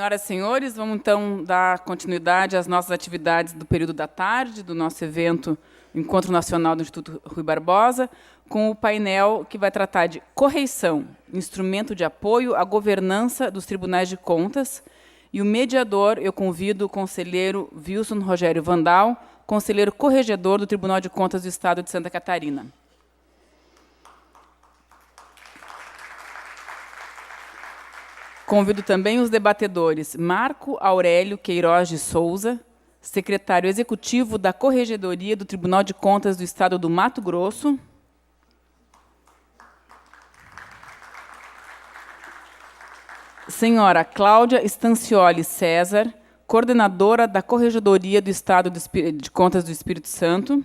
Senhoras e senhores, vamos então dar continuidade às nossas atividades do período da tarde, do nosso evento Encontro Nacional do Instituto Rui Barbosa, com o painel que vai tratar de correição, instrumento de apoio à governança dos tribunais de contas. E o mediador, eu convido o conselheiro Wilson Rogério Vandal, conselheiro corregedor do Tribunal de Contas do Estado de Santa Catarina. Convido também os debatedores Marco Aurélio Queiroz de Souza, secretário executivo da Corregedoria do Tribunal de Contas do Estado do Mato Grosso. Senhora Cláudia Stancioli César, coordenadora da Corregedoria do Estado de Contas do Espírito Santo.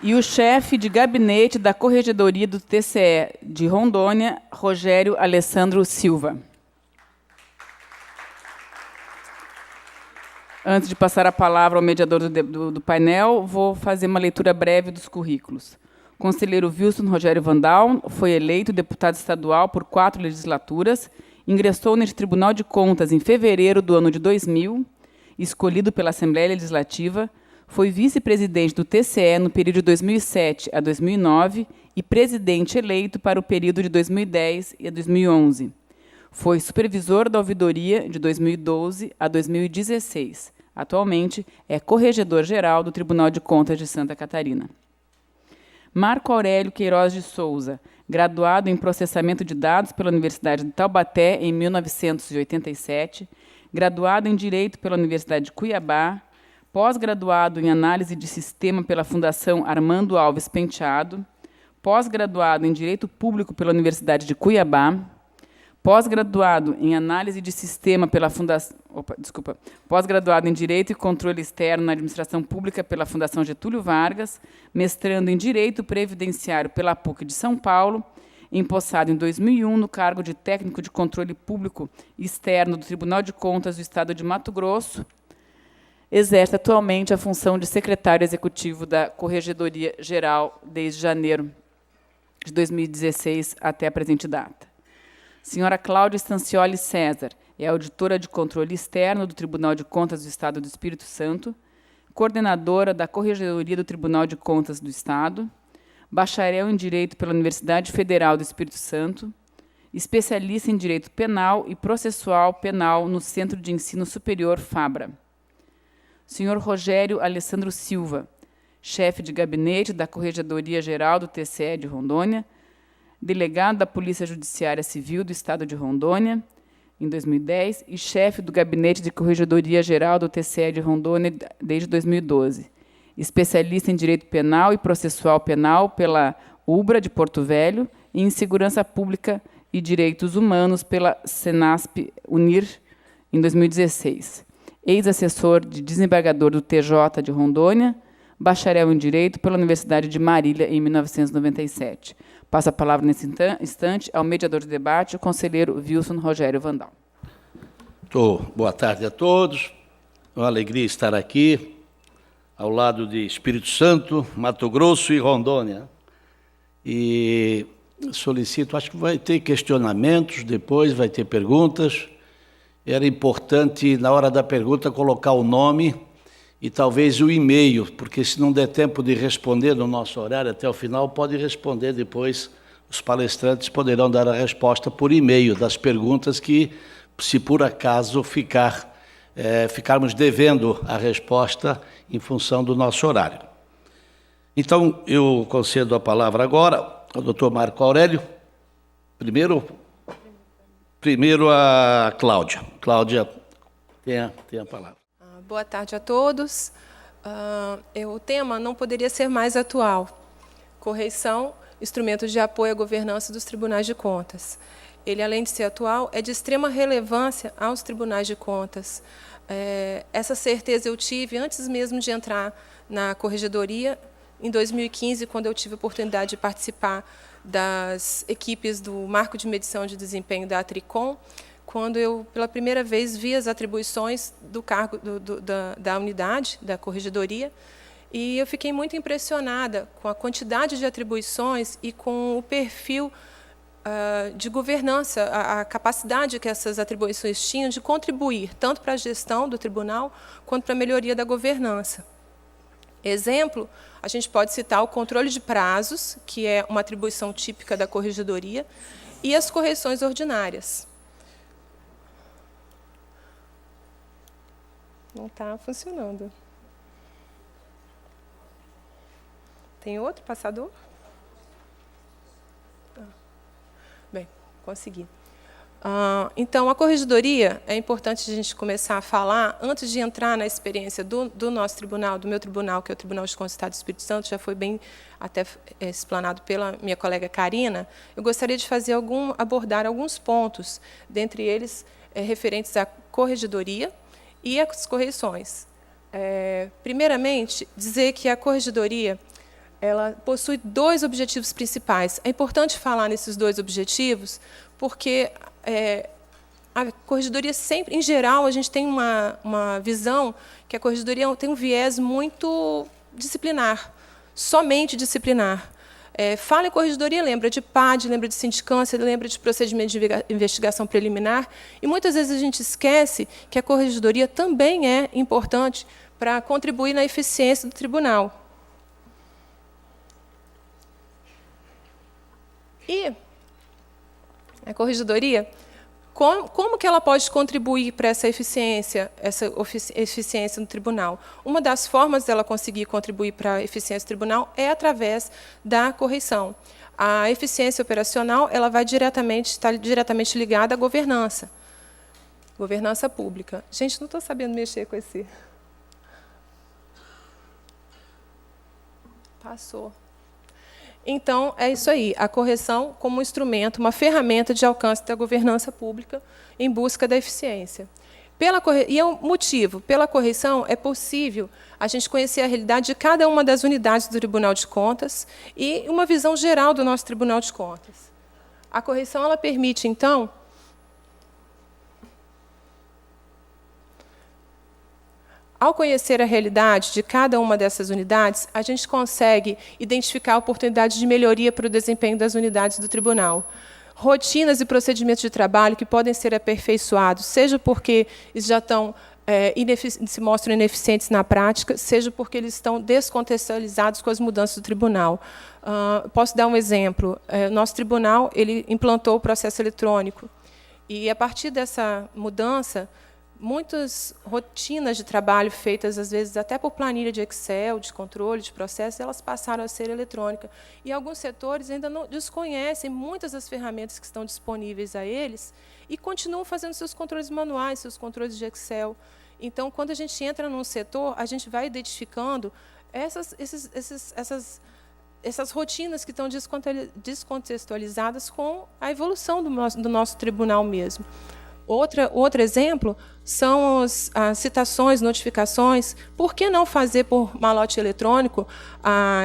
E o chefe de gabinete da Corregedoria do TCE de Rondônia, Rogério Alessandro Silva. Antes de passar a palavra ao mediador do painel, vou fazer uma leitura breve dos currículos. O conselheiro Wilson Rogério Vandal foi eleito deputado estadual por 4 legislaturas, ingressou neste Tribunal de Contas em fevereiro do ano de 2000, escolhido pela Assembleia Legislativa, foi vice-presidente do TCE no período de 2007 a 2009 e presidente eleito para o período de 2010 a 2011. Foi supervisor da ouvidoria de 2012 a 2016. Atualmente, é corregedor-geral do Tribunal de Contas de Santa Catarina. Marco Aurélio Queiroz de Souza, graduado em Processamento de Dados pela Universidade de Taubaté em 1987, graduado em Direito pela Universidade de Cuiabá, pós-graduado em Análise de Sistema pela Fundação Armando Alves Penteado, pós-graduado em Direito Público pela Universidade de Cuiabá, pós-graduado em Análise de Sistema pela Fundação... pós-graduado em Direito e Controle Externo na Administração Pública pela Fundação Getúlio Vargas, mestrando em Direito Previdenciário pela PUC de São Paulo, empossado em 2001 no cargo de Técnico de Controle Público Externo do Tribunal de Contas do Estado de Mato Grosso, exerce atualmente a função de secretário executivo da Corregedoria Geral desde janeiro de 2016 até a presente data. Senhora Cláudia Stancioli César é auditora de controle externo do Tribunal de Contas do Estado do Espírito Santo, coordenadora da Corregedoria do Tribunal de Contas do Estado, bacharel em Direito pela Universidade Federal do Espírito Santo, especialista em Direito Penal e Processual Penal no Centro de Ensino Superior FABRA. Senhor Rogério Alessandro Silva, chefe de gabinete da Corregedoria Geral do TCE de Rondônia, delegado da Polícia Judiciária Civil do Estado de Rondônia, em 2010, e chefe do Gabinete de Corregedoria Geral do TCE de Rondônia desde 2012. Especialista em Direito Penal e Processual Penal pela UBRA de Porto Velho e em Segurança Pública e Direitos Humanos pela Senasp-Unir, em 2016. Ex-assessor de desembargador do TJ de Rondônia, bacharel em Direito pela Universidade de Marília, em 1997. Passo a palavra nesse instante ao mediador de debate, o conselheiro Wilson Rogério Vandal. Boa tarde a todos. É uma alegria estar aqui, ao lado de Espírito Santo, Mato Grosso e Rondônia. E solicito, acho que vai ter questionamentos, depois vai ter perguntas. Era importante, na hora da pergunta, colocar o nome e talvez o e-mail, porque se não der tempo de responder no nosso horário até o final, pode responder depois. Os palestrantes poderão dar a resposta por e-mail das perguntas que, se por acaso ficarmos devendo a resposta em função do nosso horário. Então, eu concedo a palavra agora ao doutor Marco Aurélio. Primeiro a Cláudia. Cláudia, tem a palavra. Boa tarde a todos. O tema não poderia ser mais atual. Correição, instrumentos de apoio à governança dos tribunais de contas. Ele, além de ser atual, é de extrema relevância aos tribunais de contas. Essa certeza eu tive antes mesmo de entrar na corregedoria, em 2015, quando eu tive a oportunidade de participar das equipes do Marco de Medição de Desempenho da Tricom, quando eu, pela primeira vez, vi as atribuições do cargo da unidade, da corregedoria, e eu fiquei muito impressionada com a quantidade de atribuições e com o perfil de governança, a capacidade que essas atribuições tinham de contribuir tanto para a gestão do tribunal quanto para a melhoria da governança. Exemplo, a gente pode citar o controle de prazos, que é uma atribuição típica da corregedoria, e as correições ordinárias. Não está funcionando. Tem outro passador? Bem, consegui. Então, a corregedoria, é importante a gente começar a falar, antes de entrar na experiência do nosso tribunal, do meu tribunal, que é o Tribunal de Contas do Estado do Espírito Santo, já foi bem até explanado pela minha colega Karina, eu gostaria de abordar alguns pontos, dentre eles referentes à corregedoria e às correições. Primeiramente, dizer que a corregedoria ela possui 2 objetivos principais. É importante falar nesses 2 objetivos, porque a corregedoria sempre, em geral, a gente tem uma visão que a corregedoria tem um viés muito disciplinar, somente disciplinar. Fala em corregedoria, lembra de PAD, lembra de sindicância, lembra de procedimento de investigação preliminar, e muitas vezes a gente esquece que a corregedoria também é importante para contribuir na eficiência do tribunal. E a corregedoria, como que ela pode contribuir para essa eficiência no tribunal? Uma das formas dela conseguir contribuir para a eficiência do tribunal é através da correição. A eficiência operacional ela vai está diretamente ligada à governança pública. Gente, não estou sabendo mexer com esse. Passou. Então, é isso aí, a correção como um instrumento, uma ferramenta de alcance da governança pública em busca da eficiência. E é um motivo, pela correção é possível a gente conhecer a realidade de cada uma das unidades do Tribunal de Contas e uma visão geral do nosso Tribunal de Contas. A correção ela permite, então, ao conhecer a realidade de cada uma dessas unidades, a gente consegue identificar oportunidades de melhoria para o desempenho das unidades do tribunal. Rotinas e procedimentos de trabalho que podem ser aperfeiçoados, seja porque eles já se mostram ineficientes na prática, seja porque eles estão descontextualizados com as mudanças do tribunal. Posso dar um exemplo. Nosso tribunal ele implantou o processo eletrônico. E, a partir dessa mudança, muitas rotinas de trabalho feitas, às vezes, até por planilha de Excel, de controle de processos, elas passaram a ser eletrônicas. E alguns setores ainda não desconhecem muitas das ferramentas que estão disponíveis a eles e continuam fazendo seus controles manuais, seus controles de Excel. Então, quando a gente entra num setor, a gente vai identificando essas rotinas que estão descontextualizadas com a evolução do nosso tribunal mesmo. Outro exemplo são as citações, notificações. Por que não fazer por malote eletrônico?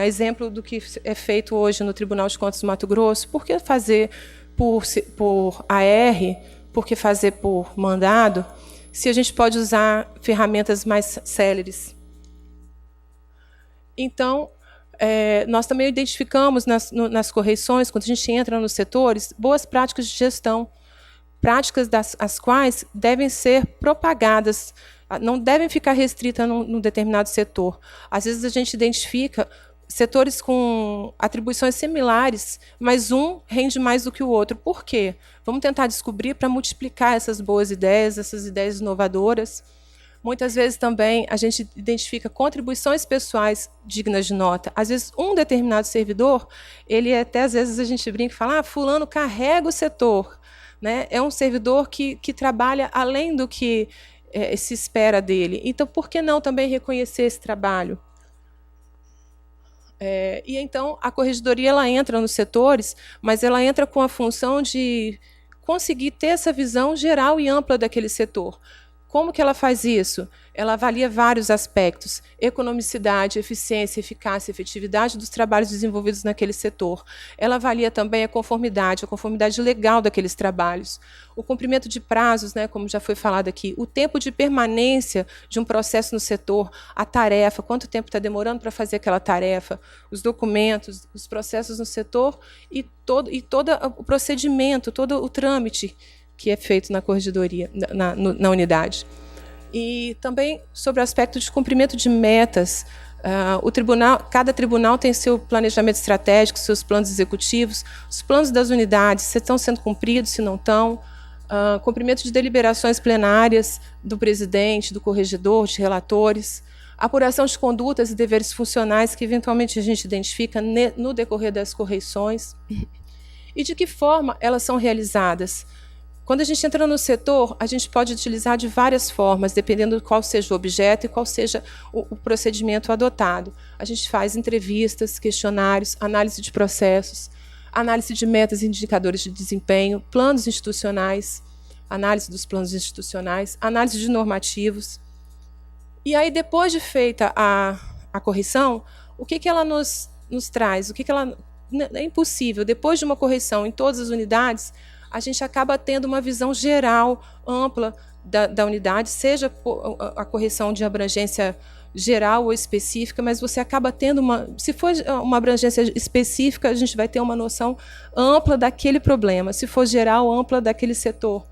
Exemplo do que é feito hoje no Tribunal de Contas do Mato Grosso. Por que fazer por AR? Por que fazer por mandado? Se a gente pode usar ferramentas mais céleres. Então, nós também identificamos nas correições, quando a gente entra nos setores, boas práticas de gestão. Práticas as quais devem ser propagadas, não devem ficar restritas num determinado setor. Às vezes, a gente identifica setores com atribuições similares, mas um rende mais do que o outro. Por quê? Vamos tentar descobrir para multiplicar essas boas ideias, essas ideias inovadoras. Muitas vezes, também, a gente identifica contribuições pessoais dignas de nota. Às vezes, um determinado servidor, às vezes, a gente brinca e fala, fulano carrega o setor. Né? É um servidor que trabalha além do que se espera dele. Então, por que não também reconhecer esse trabalho? E, então, a corregedoria ela entra nos setores, mas ela entra com a função de conseguir ter essa visão geral e ampla daquele setor. Como que ela faz isso? ela avalia vários aspectos: economicidade, eficiência, eficácia, efetividade dos trabalhos desenvolvidos naquele setor. Ela avalia também a conformidade legal daqueles trabalhos, o cumprimento de prazos, né, como já foi falado aqui, o tempo de permanência de um processo no setor, a tarefa, quanto tempo está demorando para fazer aquela tarefa, os documentos, os processos no setor e todo o procedimento, todo o trâmite que é feito na corregedoria, na unidade. E também sobre o aspecto de cumprimento de metas. Cada tribunal tem seu planejamento estratégico, seus planos executivos, os planos das unidades, se estão sendo cumpridos, se não estão, cumprimento de deliberações plenárias do presidente, do corregedor, de relatores, apuração de condutas e deveres funcionais que eventualmente a gente identifica no decorrer das correições, e de que forma elas são realizadas. Quando a gente entra no setor, a gente pode utilizar de várias formas, dependendo de qual seja o objeto e qual seja o procedimento adotado. A gente faz entrevistas, questionários, análise de processos, análise de metas e indicadores de desempenho, planos institucionais, análise dos planos institucionais, análise de normativos. E aí, depois de feita a correção, o que ela nos traz? É impossível, depois de uma correção em todas as unidades, a gente acaba tendo uma visão geral, ampla da unidade, seja a correção de abrangência geral ou específica, mas você acaba tendo se for uma abrangência específica, a gente vai ter uma noção ampla daquele problema, se for geral, ampla daquele setor.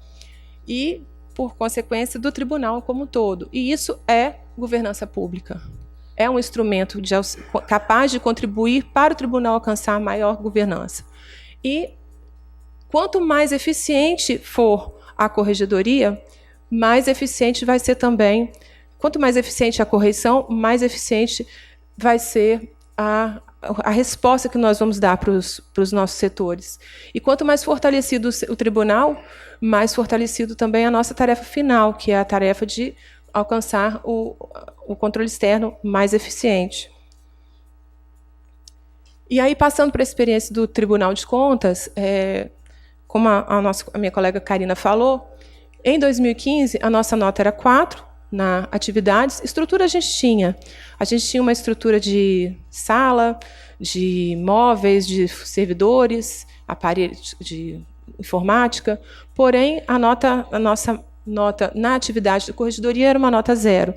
E, por consequência, do tribunal como um todo. E isso é governança pública. É um instrumento capaz de contribuir para o tribunal alcançar maior governança. E quanto mais eficiente for a corregedoria, mais eficiente vai ser também. Quanto mais eficiente a correição, mais eficiente vai ser a resposta que nós vamos dar para os nossos setores. E quanto mais fortalecido o tribunal, mais fortalecido também a nossa tarefa final, que é a tarefa de alcançar o controle externo mais eficiente. E aí, passando para a experiência do Tribunal de Contas, como a minha colega Karina falou, em 2015, a nossa nota era 4 na atividades. Estrutura a gente tinha. A gente tinha uma estrutura de sala, de móveis, de servidores, aparelhos de informática, porém, a nossa nota na atividade de corregedoria era uma nota 0.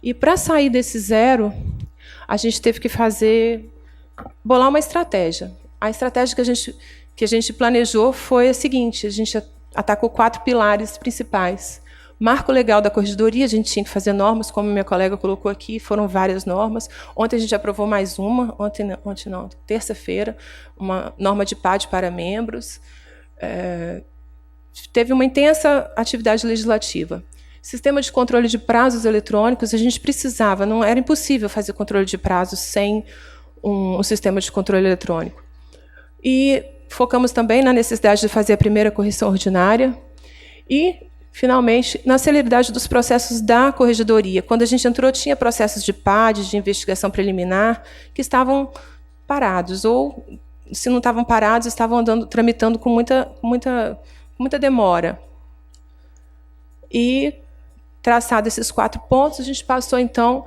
E, para sair desse 0, a gente teve que bolar uma estratégia. A estratégia que a gente planejou foi a seguinte: a gente atacou 4 pilares principais. Marco legal da corregedoria, a gente tinha que fazer normas, como minha colega colocou aqui, foram várias normas. Ontem a gente aprovou mais uma, terça-feira, uma norma de PAD para membros. Teve uma intensa atividade legislativa. Sistema de controle de prazos eletrônicos, a gente precisava, não era impossível fazer controle de prazos sem um sistema de controle eletrônico. E focamos também na necessidade de fazer a primeira correção ordinária e, finalmente, na celeridade dos processos da corregedoria. Quando a gente entrou, tinha processos de PAD, de investigação preliminar, que estavam parados, ou, se não estavam parados, estavam tramitando com muita demora. E, traçado esses 4 pontos, a gente passou, então,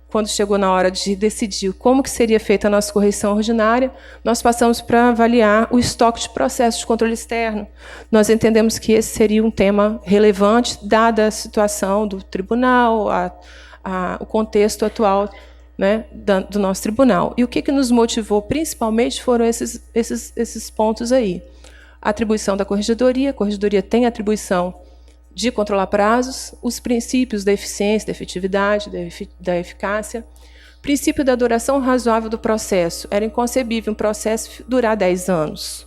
quando chegou na hora de decidir como que seria feita a nossa correção ordinária, nós passamos para avaliar o estoque de processos de controle externo. Nós entendemos que esse seria um tema relevante, dada a situação do tribunal, o contexto atual, né, do nosso tribunal. E o que nos motivou, principalmente, foram esses pontos aí. A atribuição da corregedoria. A corregedoria tem atribuição de controlar prazos, os princípios da eficiência, da efetividade, da eficácia, princípio da duração razoável do processo. Era inconcebível um processo durar 10 anos,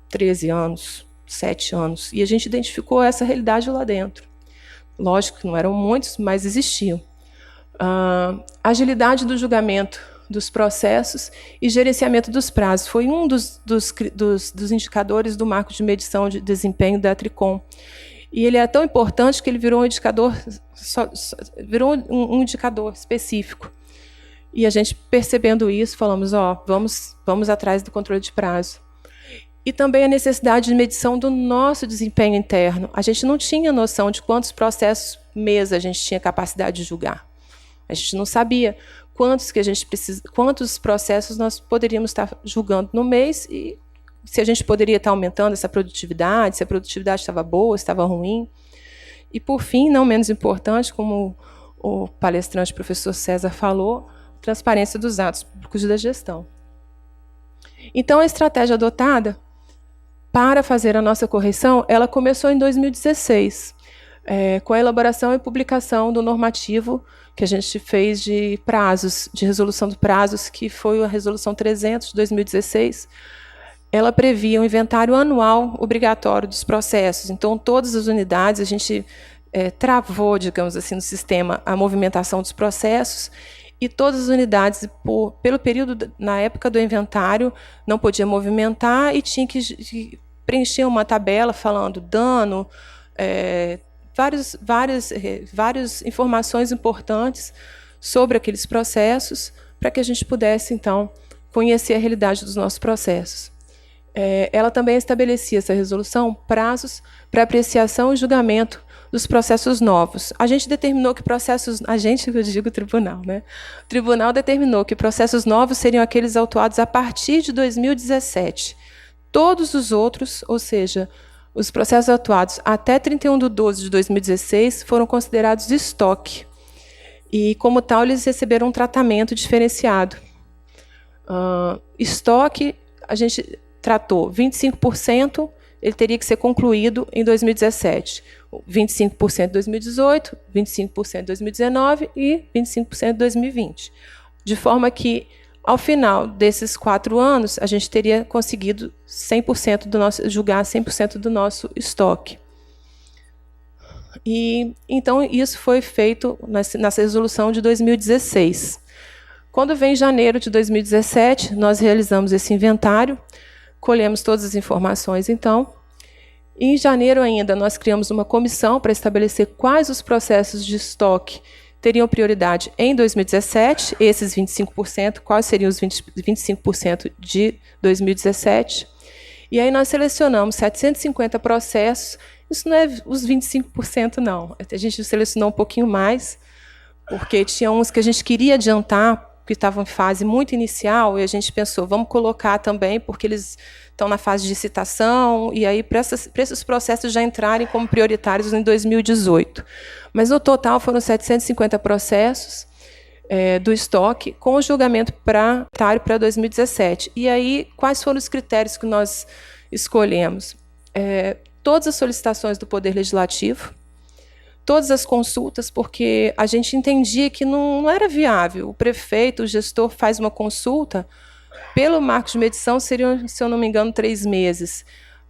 13 anos, 7 anos. E a gente identificou essa realidade lá dentro. Lógico que não eram muitos, mas existiam. Agilidade do julgamento dos processos e gerenciamento dos prazos. Foi um dos indicadores do marco de medição de desempenho da Tricom. E ele é tão importante que ele virou um indicador, virou um indicador específico. E a gente, percebendo isso, falamos, vamos atrás do controle de prazo. E também a necessidade de medição do nosso desempenho interno. A gente não tinha noção de quantos processos mês a gente tinha capacidade de julgar. A gente não sabia quantos processos nós poderíamos estar julgando no mês e se a gente poderia estar aumentando essa produtividade, se a produtividade estava boa, se estava ruim. E, por fim, não menos importante, como o palestrante professor César falou, transparência dos atos públicos da gestão. Então, a estratégia adotada para fazer a nossa correção, ela começou em 2016, com a elaboração e publicação do normativo que a gente fez de prazos, de resolução de prazos, que foi a Resolução 300 de 2016. Ela previa um inventário anual obrigatório dos processos. Então, todas as unidades, a gente travou, digamos assim, no sistema a movimentação dos processos, e todas as unidades, pelo período, na época do inventário, não podia movimentar e tinha que preencher uma tabela falando dano, várias informações importantes sobre aqueles processos, para que a gente pudesse, então, conhecer a realidade dos nossos processos. Ela também estabelecia, essa resolução, prazos para apreciação e julgamento dos processos novos. A gente determinou que processos... A gente, eu digo tribunal, né? O tribunal determinou que processos novos seriam aqueles autuados a partir de 2017. Todos os outros, ou seja, os processos atuados até 31/12 de 2016, foram considerados de estoque. E, como tal, eles receberam um tratamento diferenciado. Estoque, a gente tratou 25%, ele teria que ser concluído em 2017. 25% em 2018, 25% em 2019 e 25% em 2020. De forma que, ao final desses 4 anos, a gente teria conseguido 100% julgar 100% do nosso estoque. E, então, isso foi feito nessa resolução de 2016. Quando vem janeiro de 2017, nós realizamos esse inventário, colhemos todas as informações, então. Em janeiro ainda, nós criamos uma comissão para estabelecer quais os processos de estoque teriam prioridade em 2017, esses 25%, quais seriam os 25% de 2017. E aí nós selecionamos 750 processos, isso não é os 25%, não. A gente selecionou um pouquinho mais, porque tinha uns que a gente queria adiantar, que estavam em fase muito inicial, e a gente pensou, vamos colocar também, porque eles estão na fase de citação, e aí para esses processos já entrarem como prioritários em 2018. Mas, no total, foram 750 processos do estoque, com o julgamento prioritário para 2017. E aí, quais foram os critérios que nós escolhemos? Todas as solicitações do Poder Legislativo, todas as consultas, porque a gente entendia que não era viável. O prefeito, o gestor, faz uma consulta, pelo marco de medição seriam, se eu não me engano, 3 meses.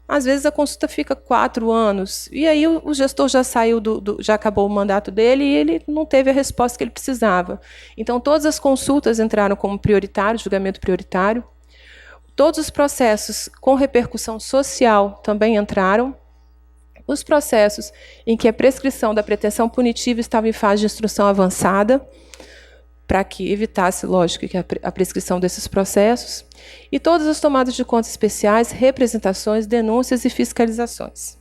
Às vezes a consulta fica 4 anos, e aí o gestor já saiu, já acabou o mandato dele, e ele não teve a resposta que ele precisava. Então, todas as consultas entraram como prioritário, julgamento prioritário. Todos os processos com repercussão social também entraram. Os processos em que a prescrição da pretensão punitiva estava em fase de instrução avançada, para que evitasse, lógico, que a prescrição desses processos, e todas as tomadas de contas especiais, representações, denúncias e fiscalizações.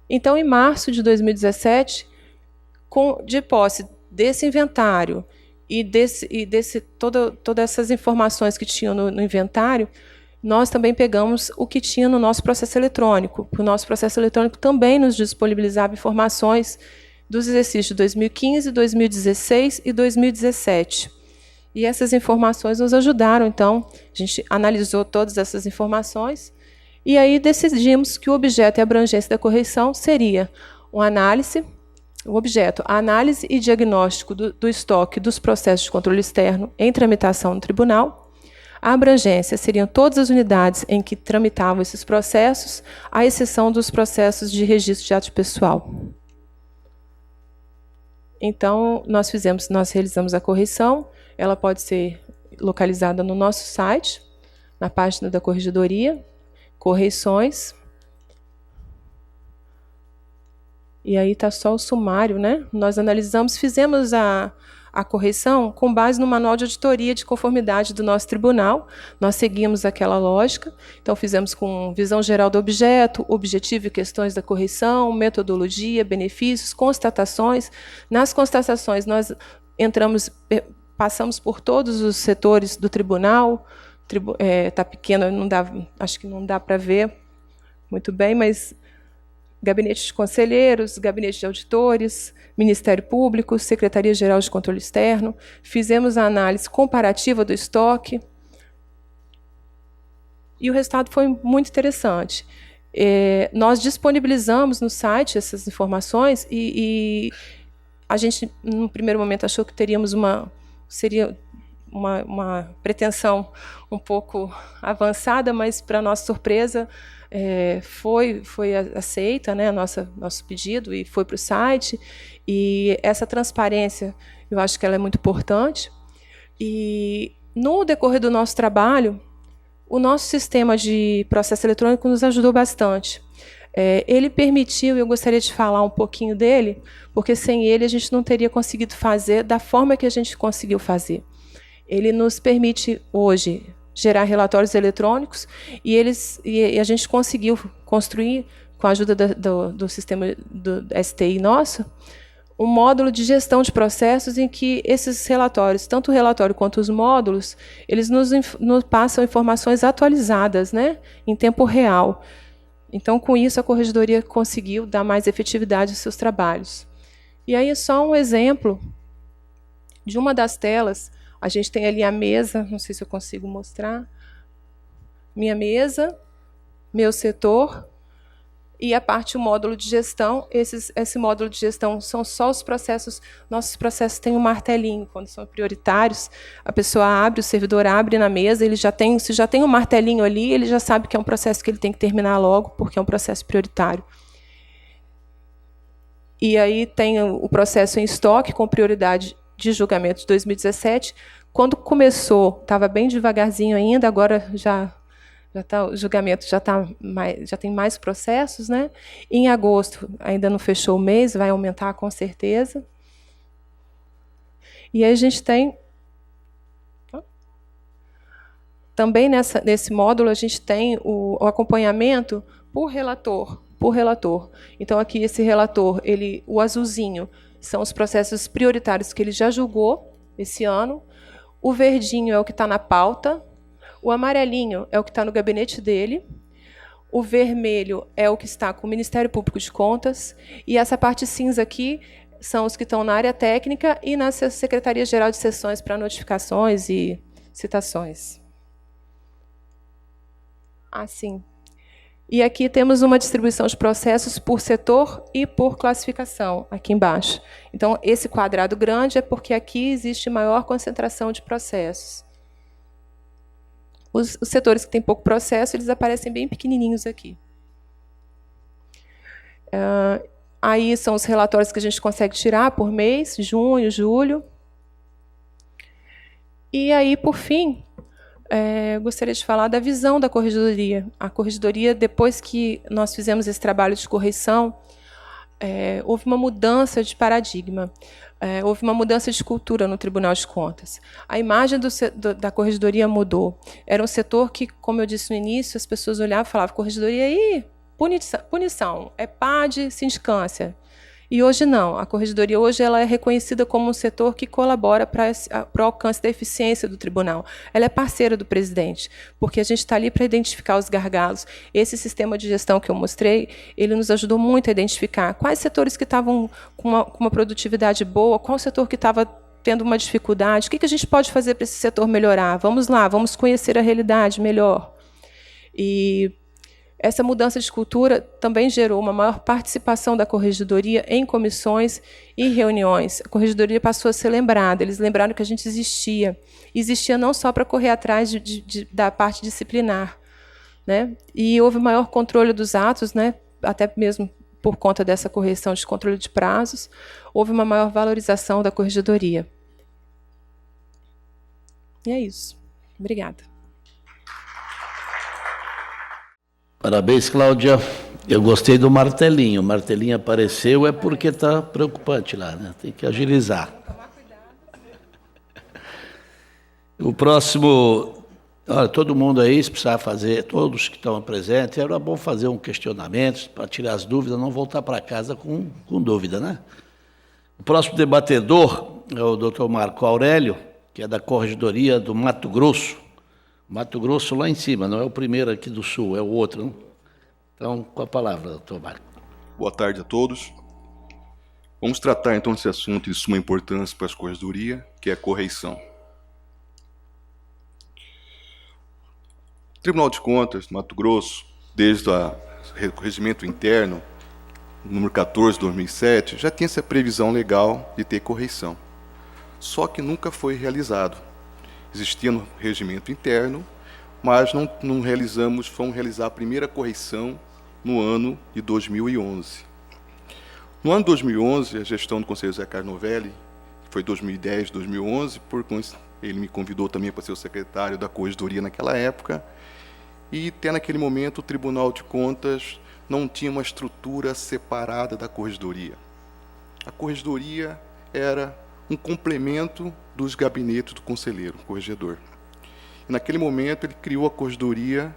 Então, em março de 2017, de posse desse inventário e todas essas informações que tinham no inventário, nós também pegamos o que tinha no nosso processo eletrônico. O nosso processo eletrônico também nos disponibilizava informações dos exercícios de 2015, 2016 e 2017. E essas informações nos ajudaram, então, a gente analisou todas essas informações, e aí decidimos que o objeto e a abrangência da correção seria uma análise, o objeto, a análise e diagnóstico do estoque dos processos de controle externo em tramitação no tribunal. A abrangência seriam todas as unidades em que tramitavam esses processos, à exceção dos processos de registro de ato pessoal. Então, nós realizamos a correção, ela pode ser localizada no nosso site, na página da Corregedoria, correições. E aí está só o sumário, né? Nós analisamos, fizemos a a correição com base no manual de auditoria de conformidade do nosso tribunal. Nós seguimos aquela lógica. Então, fizemos com visão geral do objeto, objetivo e questões da correição, metodologia, benefícios, constatações. Nas constatações, nós passamos por todos os setores do tribunal. Está pequeno, não dá, acho que não dá para ver muito bem, mas gabinete de conselheiros, gabinete de auditores, Ministério Público, Secretaria-Geral de Controle Externo. Fizemos a análise comparativa do estoque. E o resultado foi muito interessante. Nós disponibilizamos no site essas informações e a gente, no primeiro momento, achou que seria uma pretensão um pouco avançada, mas, para nossa surpresa, foi aceita, né, nosso pedido, e foi para o site. E essa transparência, eu acho que ela é muito importante. E, no decorrer do nosso trabalho, o nosso sistema de processo eletrônico nos ajudou bastante. Ele permitiu, eu gostaria de falar um pouquinho dele, porque sem ele a gente não teria conseguido fazer da forma que a gente conseguiu fazer. Ele nos permite, hoje, gerar relatórios eletrônicos, e a gente conseguiu construir, com a ajuda do sistema do STI nosso, um módulo de gestão de processos em que esses relatórios, tanto o relatório quanto os módulos, eles nos passam informações atualizadas, né, em tempo real. Então, com isso, a Corregedoria conseguiu dar mais efetividade aos seus trabalhos. E aí, só um exemplo de uma das telas. A gente tem ali a mesa, não sei se eu consigo mostrar. Minha mesa, meu setor, e a parte do módulo de gestão. Esse módulo de gestão são só os processos. Nossos processos têm um martelinho, quando são prioritários. A pessoa abre, o servidor abre na mesa, se já tem um martelinho ali, ele já sabe que é um processo que ele tem que terminar logo, porque é um processo prioritário. E aí tem o processo em estoque, com prioridade de julgamento de 2017. Quando começou, estava bem devagarzinho ainda, agora o julgamento já tem mais processos, né? Em agosto, ainda não fechou o mês, vai aumentar com certeza. E aí a gente tem... Também nesse módulo, a gente tem o acompanhamento por relator. Então, aqui, esse relator, o azulzinho, são os processos prioritários que ele já julgou esse ano. O verdinho é o que está na pauta. O amarelinho é o que está no gabinete dele. O vermelho é o que está com o Ministério Público de Contas. E essa parte cinza aqui são os que estão na área técnica e na Secretaria-Geral de Sessões para notificações e citações. Assim. E aqui temos uma distribuição de processos por setor e por classificação, aqui embaixo. Então, esse quadrado grande é porque aqui existe maior concentração de processos. Os setores que têm pouco processo, eles aparecem bem pequenininhos aqui. Aí são os relatórios que a gente consegue tirar por mês, junho, julho. E aí, por fim, gostaria de falar da visão da Corregedoria. A Corregedoria, depois que nós fizemos esse trabalho de correição, houve uma mudança de paradigma, houve uma mudança de cultura no Tribunal de Contas. A imagem da Corregedoria mudou. Era um setor que, como eu disse no início, as pessoas olhavam e falavam: Corregedoria, aí, punição, é PAD, sindicância. E hoje não. A Corregedoria hoje ela é reconhecida como um setor que colabora para o alcance da eficiência do tribunal. Ela é parceira do presidente, porque a gente está ali para identificar os gargalos. Esse sistema de gestão que eu mostrei, ele nos ajudou muito a identificar quais setores que estavam com uma produtividade boa, qual setor que estava tendo uma dificuldade, o que a gente pode fazer para esse setor melhorar. Vamos lá, vamos conhecer a realidade melhor. E essa mudança de cultura também gerou uma maior participação da Corregedoria em comissões e reuniões. A Corregedoria passou a ser lembrada. Eles lembraram que a gente existia. Existia não só para correr atrás da parte disciplinar, né? E houve maior controle dos atos, né? Até mesmo por conta dessa correção de controle de prazos. Houve uma maior valorização da Corregedoria. E é isso. Obrigada. Parabéns, Cláudia. Eu gostei do martelinho. O martelinho apareceu, é porque está preocupante lá, né? Tem que agilizar. O próximo, olha, todo mundo aí, se precisar fazer, todos que estão presentes, era bom fazer um questionamento para tirar as dúvidas, não voltar para casa com dúvida, né? O próximo debatedor é o doutor Marco Aurélio, que é da Corregedoria do Mato Grosso. Mato Grosso lá em cima, não é o primeiro aqui do Sul, é o outro, não? Então, com a palavra, doutor Marco. Boa tarde a todos. Vamos tratar então desse assunto de suma importância para a Corregedoria, que é a correição. O Tribunal de Contas do Mato Grosso, desde o regimento interno, número 14 de 2007, já tinha essa previsão legal de ter correição. Só que nunca foi realizado. Existia no regimento interno, mas não realizamos, fomos realizar a primeira correição no ano de 2011. No ano de 2011, a gestão do conselheiro Zé Carlos Novelli, que foi 2010, 2011, ele me convidou também para ser o secretário da Corregedoria naquela época, e até naquele momento o Tribunal de Contas não tinha uma estrutura separada da Corregedoria. A Corregedoria era um complemento dos gabinetes do conselheiro, corregedor. E naquele momento ele criou a Corregedoria,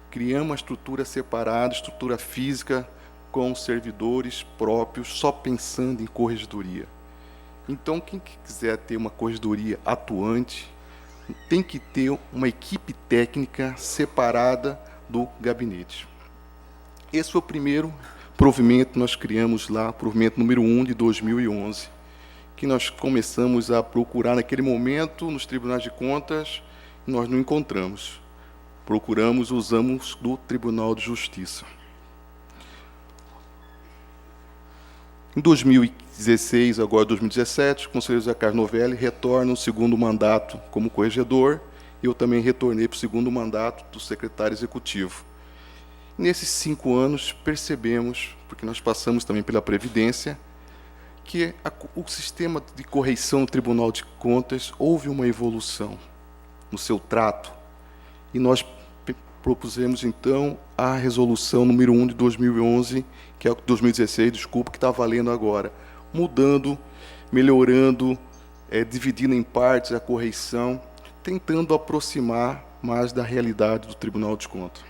criamos uma estrutura separada, estrutura física, com servidores próprios, só pensando em corregedoria. Então, quem quiser ter uma corregedoria atuante, tem que ter uma equipe técnica separada do gabinete. Esse foi o primeiro provimento que nós criamos lá, provimento número 1 de 2011, que nós começamos a procurar naquele momento nos tribunais de contas, e nós não encontramos. Procuramos, usamos do Tribunal de Justiça. Em 2016, agora 2017, o conselheiro Zé Carlos Novelli retorna o segundo mandato como corregedor, e eu também retornei para o segundo mandato do secretário executivo. Nesses 5 anos, percebemos, porque nós passamos também pela Previdência, que o sistema de correição do Tribunal de Contas houve uma evolução no seu trato, e nós propusemos, então, a resolução número 1 de 2011, que é 2016, desculpa, que está valendo agora, mudando, melhorando, dividindo em partes a correição, tentando aproximar mais da realidade do Tribunal de Contas.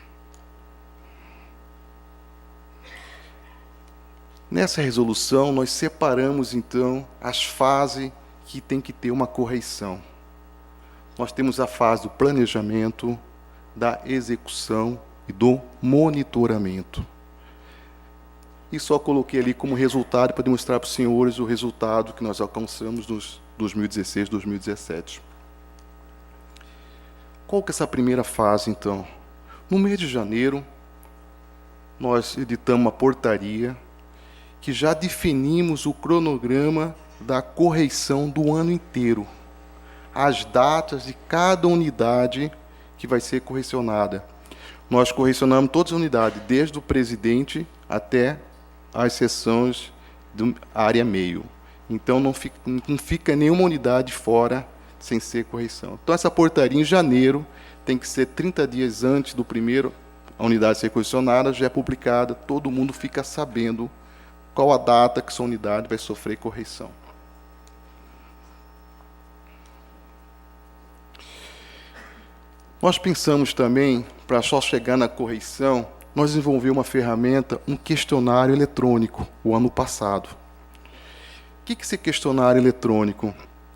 Nessa resolução, nós separamos, então, as fases que tem que ter uma correição. Nós temos a fase do planejamento, da execução e do monitoramento. E só coloquei ali como resultado para demonstrar para os senhores o resultado que nós alcançamos nos 2016, 2017. Qual que é essa primeira fase, então? No mês de janeiro, nós editamos uma portaria que já definimos o cronograma da correição do ano inteiro, as datas de cada unidade que vai ser correcionada. Nós correcionamos todas as unidades, desde o presidente até as seções da área meio. Então, não fica nenhuma unidade fora sem ser correção. Então, essa portaria, em janeiro, tem que ser 30 dias antes do primeiro, a unidade ser correcionada, já é publicada, todo mundo fica sabendo qual a data que sua unidade vai sofrer correção. Nós pensamos também, para só chegar na correição, nós desenvolvemos uma ferramenta, um questionário eletrônico, o ano passado. O que é esse questionário eletrônico?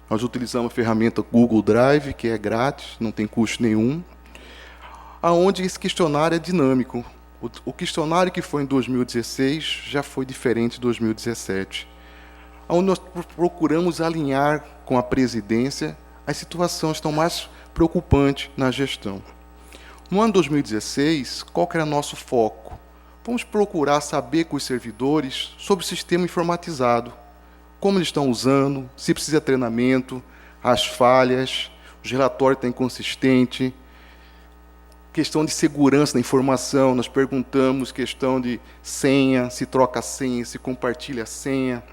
Nós utilizamos a ferramenta Google Drive, que é grátis, não tem custo nenhum, aonde esse questionário é dinâmico. O questionário que foi em 2016 já foi diferente de 2017, onde nós procuramos alinhar com a presidência as situações que estão mais preocupantes na gestão. No ano 2016, qual que era nosso foco? Vamos procurar saber com os servidores sobre o sistema informatizado, como eles estão usando, se precisa de treinamento, as falhas, os relatórios estão inconsistentes, questão de segurança da informação, nós perguntamos questão de senha, se troca a senha, se compartilha a senha,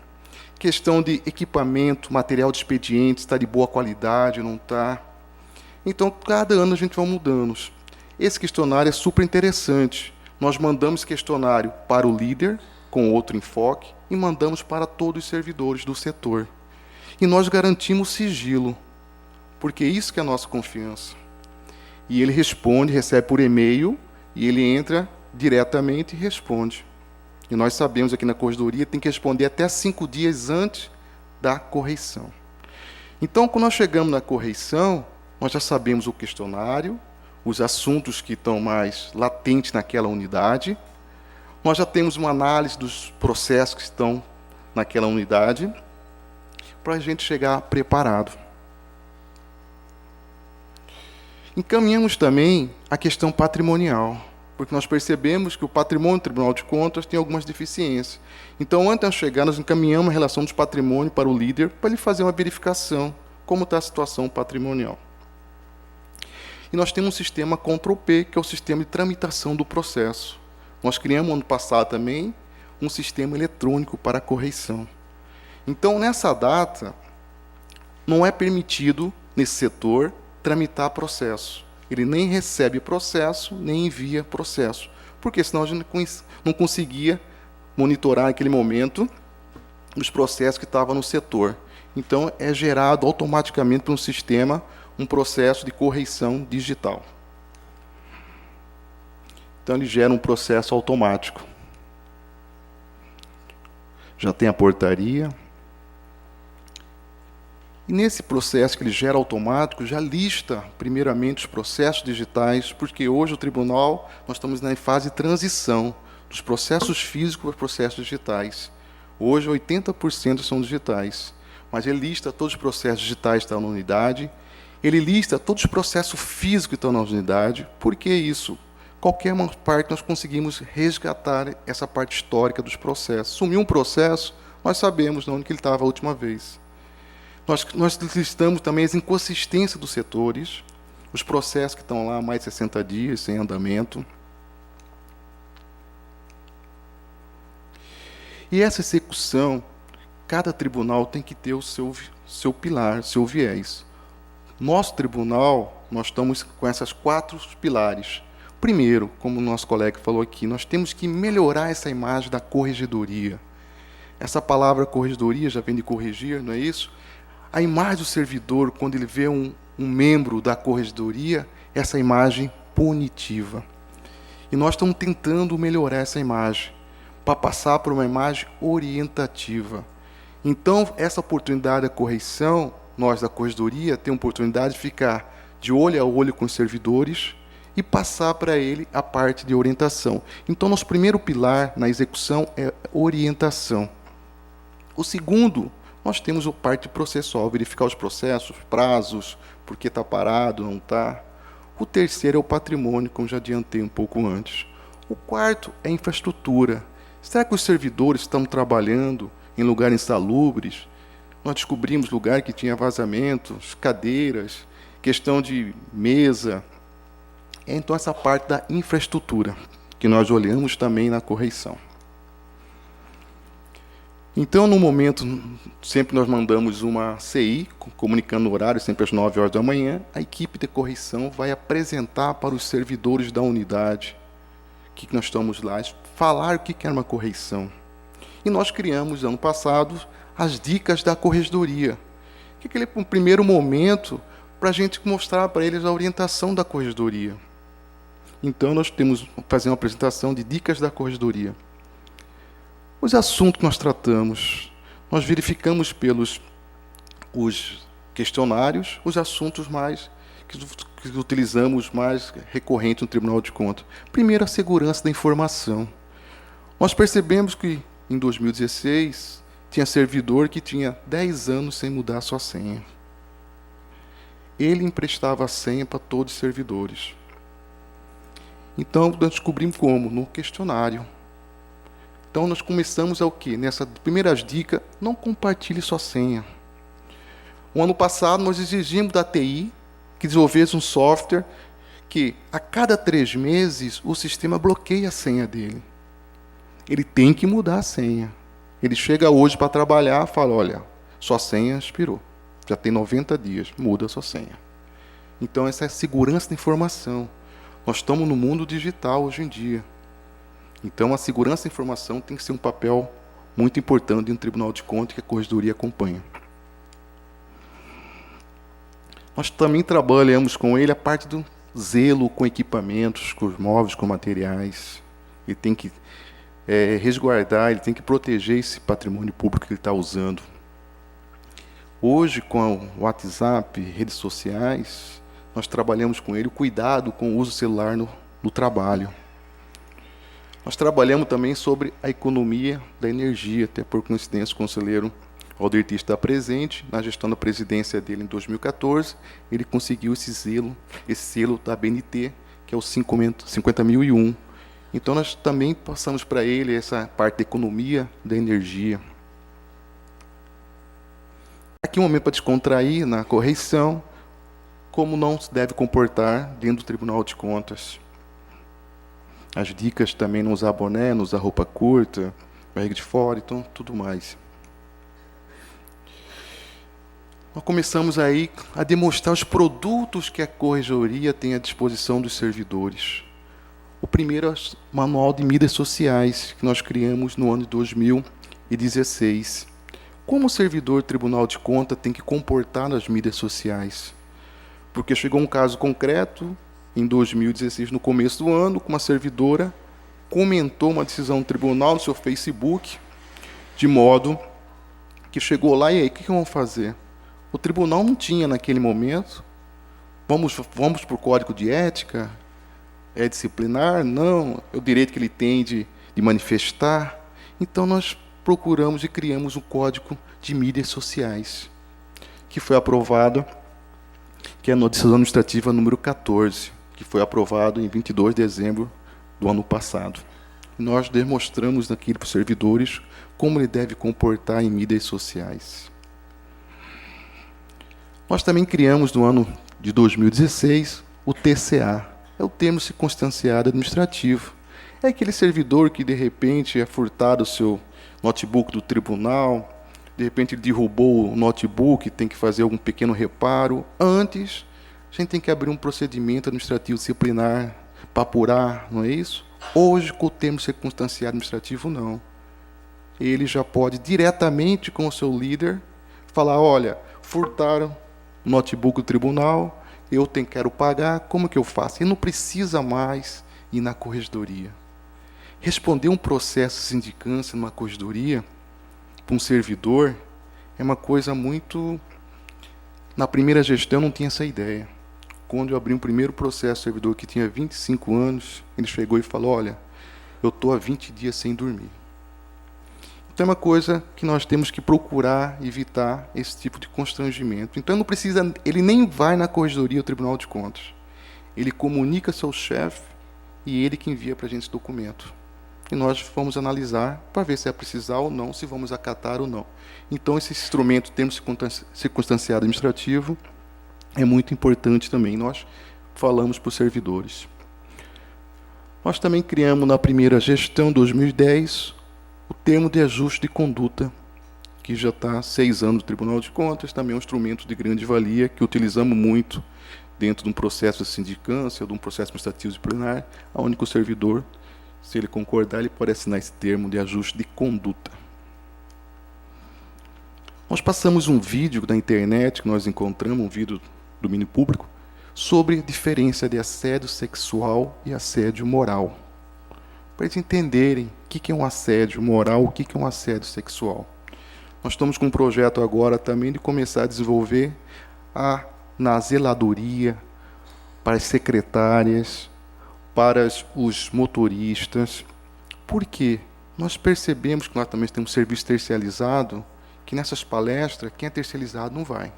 questão de equipamento, material de expediente, está de boa qualidade, não está. Então, cada ano a gente vai mudando. Esse questionário é super interessante. Nós mandamos questionário para o líder, com outro enfoque, e mandamos para todos os servidores do setor. E nós garantimos sigilo, porque isso que é a nossa confiança. E ele responde, recebe por e-mail, e ele entra diretamente e responde. E nós sabemos aqui na corregedoria, tem que responder até 5 dias antes da correição. Então, quando nós chegamos na correição, nós já sabemos o questionário, os assuntos que estão mais latentes naquela unidade, nós já temos uma análise dos processos que estão naquela unidade, para a gente chegar preparado. Encaminhamos também a questão patrimonial, porque nós percebemos que o patrimônio do Tribunal de Contas tem algumas deficiências. Então, antes de chegar, nós encaminhamos a relação dos patrimônios para o líder, para ele fazer uma verificação, como está a situação patrimonial. E nós temos um sistema Ctrl+P, que é o sistema de tramitação do processo. Nós criamos, ano passado também, um sistema eletrônico para a correição. Então, nessa data, não é permitido, nesse setor, tramitar processo. Ele nem recebe processo, nem envia processo. Porque senão a gente não conseguia monitorar naquele momento os processos que estavam no setor. Então, é gerado automaticamente por um sistema um processo de correição digital. Então, ele gera um processo automático. Já tem a portaria. E nesse processo que ele gera automático, já lista, primeiramente, os processos digitais, porque hoje o tribunal, nós estamos na fase de transição dos processos físicos para os processos digitais. Hoje, 80% são digitais. Mas ele lista todos os processos digitais que estão na unidade, ele lista todos os processos físicos que estão na unidade. Por que isso? Qualquer uma parte nós conseguimos resgatar essa parte histórica dos processos. Sumiu um processo, nós sabemos onde que ele estava a última vez. Nós listamos também as inconsistências dos setores, os processos que estão lá há mais de 60 dias, sem andamento. E essa execução, cada tribunal tem que ter o seu pilar, seu viés. Nosso tribunal, nós estamos com essas 4 pilares. Primeiro, como o nosso colega falou aqui, nós temos que melhorar essa imagem da corregedoria. Essa palavra corregedoria já vem de corrigir, não é isso? A imagem do servidor, quando ele vê um membro da corregedoria, essa imagem punitiva. E nós estamos tentando melhorar essa imagem, para passar por uma imagem orientativa. Então, essa oportunidade da correição, nós da corregedoria temos a oportunidade de ficar de olho a olho com os servidores e passar para ele a parte de orientação. Então, nosso primeiro pilar na execução é orientação. O segundo, nós temos a parte processual, verificar os processos, prazos, por que está parado, não está. O terceiro é o patrimônio, como já adiantei um pouco antes. O quarto é a infraestrutura. Será que os servidores estão trabalhando em lugares insalubres? Nós descobrimos lugar que tinha vazamentos, cadeiras, questão de mesa. Então, essa parte da infraestrutura, que nós olhamos também na correição. Então, no momento, sempre nós mandamos uma CI, comunicando o horário, sempre às 9 horas da manhã, a equipe de correição vai apresentar para os servidores da unidade que nós estamos lá, falar o que é uma correição. E nós criamos, ano passado, as dicas da corregedoria, que é aquele primeiro momento para a gente mostrar para eles a orientação da corregedoria. Então, nós temos que fazer uma apresentação de dicas da corregedoria. Os assuntos que nós tratamos, nós verificamos pelos os questionários, os assuntos mais que utilizamos mais recorrente no Tribunal de Contas. Primeiro, a segurança da informação. Nós percebemos que, em 2016, tinha servidor que tinha 10 anos sem mudar sua senha. Ele emprestava a senha para todos os servidores. Então, nós descobrimos como? No questionário. Então, nós começamos a o quê? Nessas primeiras dicas, não compartilhe sua senha. O ano passado, nós exigimos da TI que desenvolvesse um software que, a cada 3 meses, o sistema bloqueia a senha dele. Ele tem que mudar a senha. Ele chega hoje para trabalhar e fala, olha, sua senha expirou. Já tem 90 dias, muda a sua senha. Então, essa é a segurança da informação. Nós estamos no mundo digital hoje em dia. Então, a segurança da informação tem que ser um papel muito importante em um Tribunal de Contas que a Corregedoria acompanha. Nós também trabalhamos com ele a parte do zelo com equipamentos, com os móveis, com materiais. Ele tem que resguardar, ele tem que proteger esse patrimônio público que ele está usando. Hoje, com o WhatsApp, redes sociais, nós trabalhamos com ele o cuidado com o uso celular no trabalho. Nós trabalhamos também sobre a economia da energia, até por coincidência o conselheiro Aldir Tis está presente, na gestão da presidência dele em 2014, ele conseguiu esse selo da ABNT, que é o 50.001. Então nós também passamos para ele essa parte da economia da energia. Aqui um momento para descontrair na correição, como não se deve comportar dentro do Tribunal de Contas. As dicas também, não usar boné, não usar roupa curta, barriga de fora, então tudo mais. Nós começamos aí a demonstrar os produtos que a corregedoria tem à disposição dos servidores. O primeiro é o Manual de Mídias Sociais, que nós criamos no ano de 2016. Como o servidor do Tribunal de Contas tem que comportar nas mídias sociais? Porque chegou um caso concreto, em 2016, no começo do ano, com uma servidora comentou uma decisão do tribunal no seu Facebook, de modo que chegou lá, e aí, o que vamos fazer? O tribunal não tinha, naquele momento, vamos para o código de ética? É disciplinar? Não. É o direito que ele tem de manifestar? Então, nós procuramos e criamos um código de mídias sociais, que foi aprovado, que é a decisão administrativa número 14, que foi aprovado em 22 de dezembro do ano passado. Nós demonstramos aqui para os servidores como ele deve comportar em mídias sociais. Nós também criamos, no ano de 2016, o TCA, é o termo circunstanciado administrativo. É aquele servidor que, de repente, é furtado o seu notebook do tribunal, de repente ele derrubou o notebook, tem que fazer algum pequeno reparo. Antes, a gente tem que abrir um procedimento administrativo disciplinar para apurar, não é isso? Hoje, com o termo circunstanciado administrativo, não. Ele já pode, diretamente com o seu líder, falar, olha, furtaram o notebook do tribunal, quero pagar, como que eu faço? Ele não precisa mais ir na corregedoria. Responder um processo de sindicância numa corregedoria, para um servidor, é uma coisa muito... Na primeira gestão, eu não tinha essa ideia. Quando eu abri um primeiro processo, servidor que tinha 25 anos, ele chegou e falou, olha, eu estou há 20 dias sem dormir. Então é uma coisa que nós temos que procurar evitar esse tipo de constrangimento. Então não precisa, ele nem vai na corregedoria ou Tribunal de Contas. Ele comunica ao seu chefe e ele que envia para a gente esse documento. E nós vamos analisar para ver se é precisar ou não, se vamos acatar ou não. Então esse instrumento, termo circunstanciado administrativo, é muito importante também. Nós falamos para os servidores. Nós também criamos na primeira gestão, 2010, o termo de ajuste de conduta, que já está há 6 anos no Tribunal de Contas, também é um instrumento de grande valia, que utilizamos muito dentro de um processo de sindicância, ou de um processo administrativo disciplinar, onde o servidor, se ele concordar, ele pode assinar esse termo de ajuste de conduta. Nós passamos um vídeo da internet, que nós encontramos, um vídeo do domínio público, sobre a diferença de assédio sexual e assédio moral. Para eles entenderem o que é um assédio moral, o que é um assédio sexual. Nós estamos com um projeto agora também de começar a desenvolver na zeladoria, para as secretárias, para os motoristas. Por quê? Nós percebemos que nós também temos um serviço terciarizado, que nessas palestras, quem é terceirizado não vai.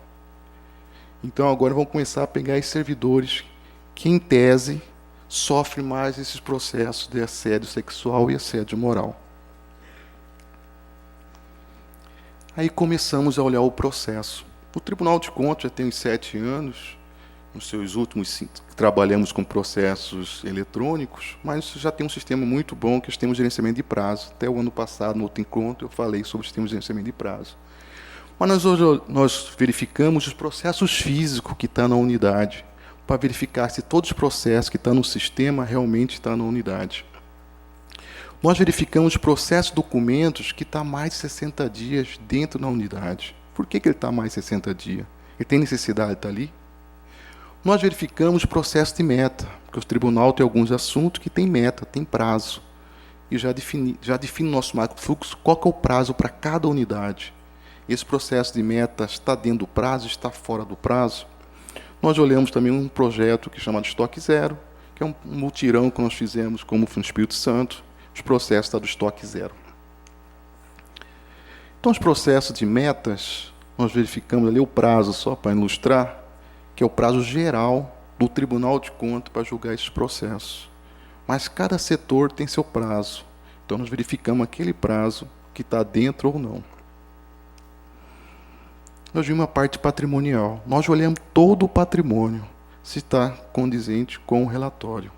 Então agora vamos começar a pegar esses servidores que, em tese, sofre mais esses processos de assédio sexual e assédio moral. Aí começamos a olhar o processo. O Tribunal de Contas já tem uns 7 anos, nos seus últimos 5, trabalhamos com processos eletrônicos, mas já tem um sistema muito bom, que é o sistema de gerenciamento de prazo. Até o ano passado, no outro encontro, eu falei sobre o sistema de gerenciamento de prazo. Mas nós verificamos os processos físicos que estão na unidade, para verificar se todos os processos que estão no sistema realmente estão na unidade. Nós verificamos os processos de documentos que estão há mais de 60 dias dentro da unidade. Por que ele está há mais de 60 dias? Ele tem necessidade de estar ali? Nós verificamos o processo de meta, porque o tribunal tem alguns assuntos que tem meta, tem prazo. E já define no nosso macro fluxo qual que é o prazo para cada unidade. Esse processo de meta está dentro do prazo, está fora do prazo. Nós olhamos também um projeto que é chamado Estoque Zero, que é um mutirão que nós fizemos como no Espírito Santo, os processos do Estoque Zero. Então, os processos de metas, nós verificamos ali o prazo, só para ilustrar, que é o prazo geral do Tribunal de Contas para julgar esses processos. Mas cada setor tem seu prazo. Então, nós verificamos aquele prazo que está dentro ou não. Nós vimos a parte patrimonial. Nós olhamos todo o patrimônio, se está condizente com o relatório.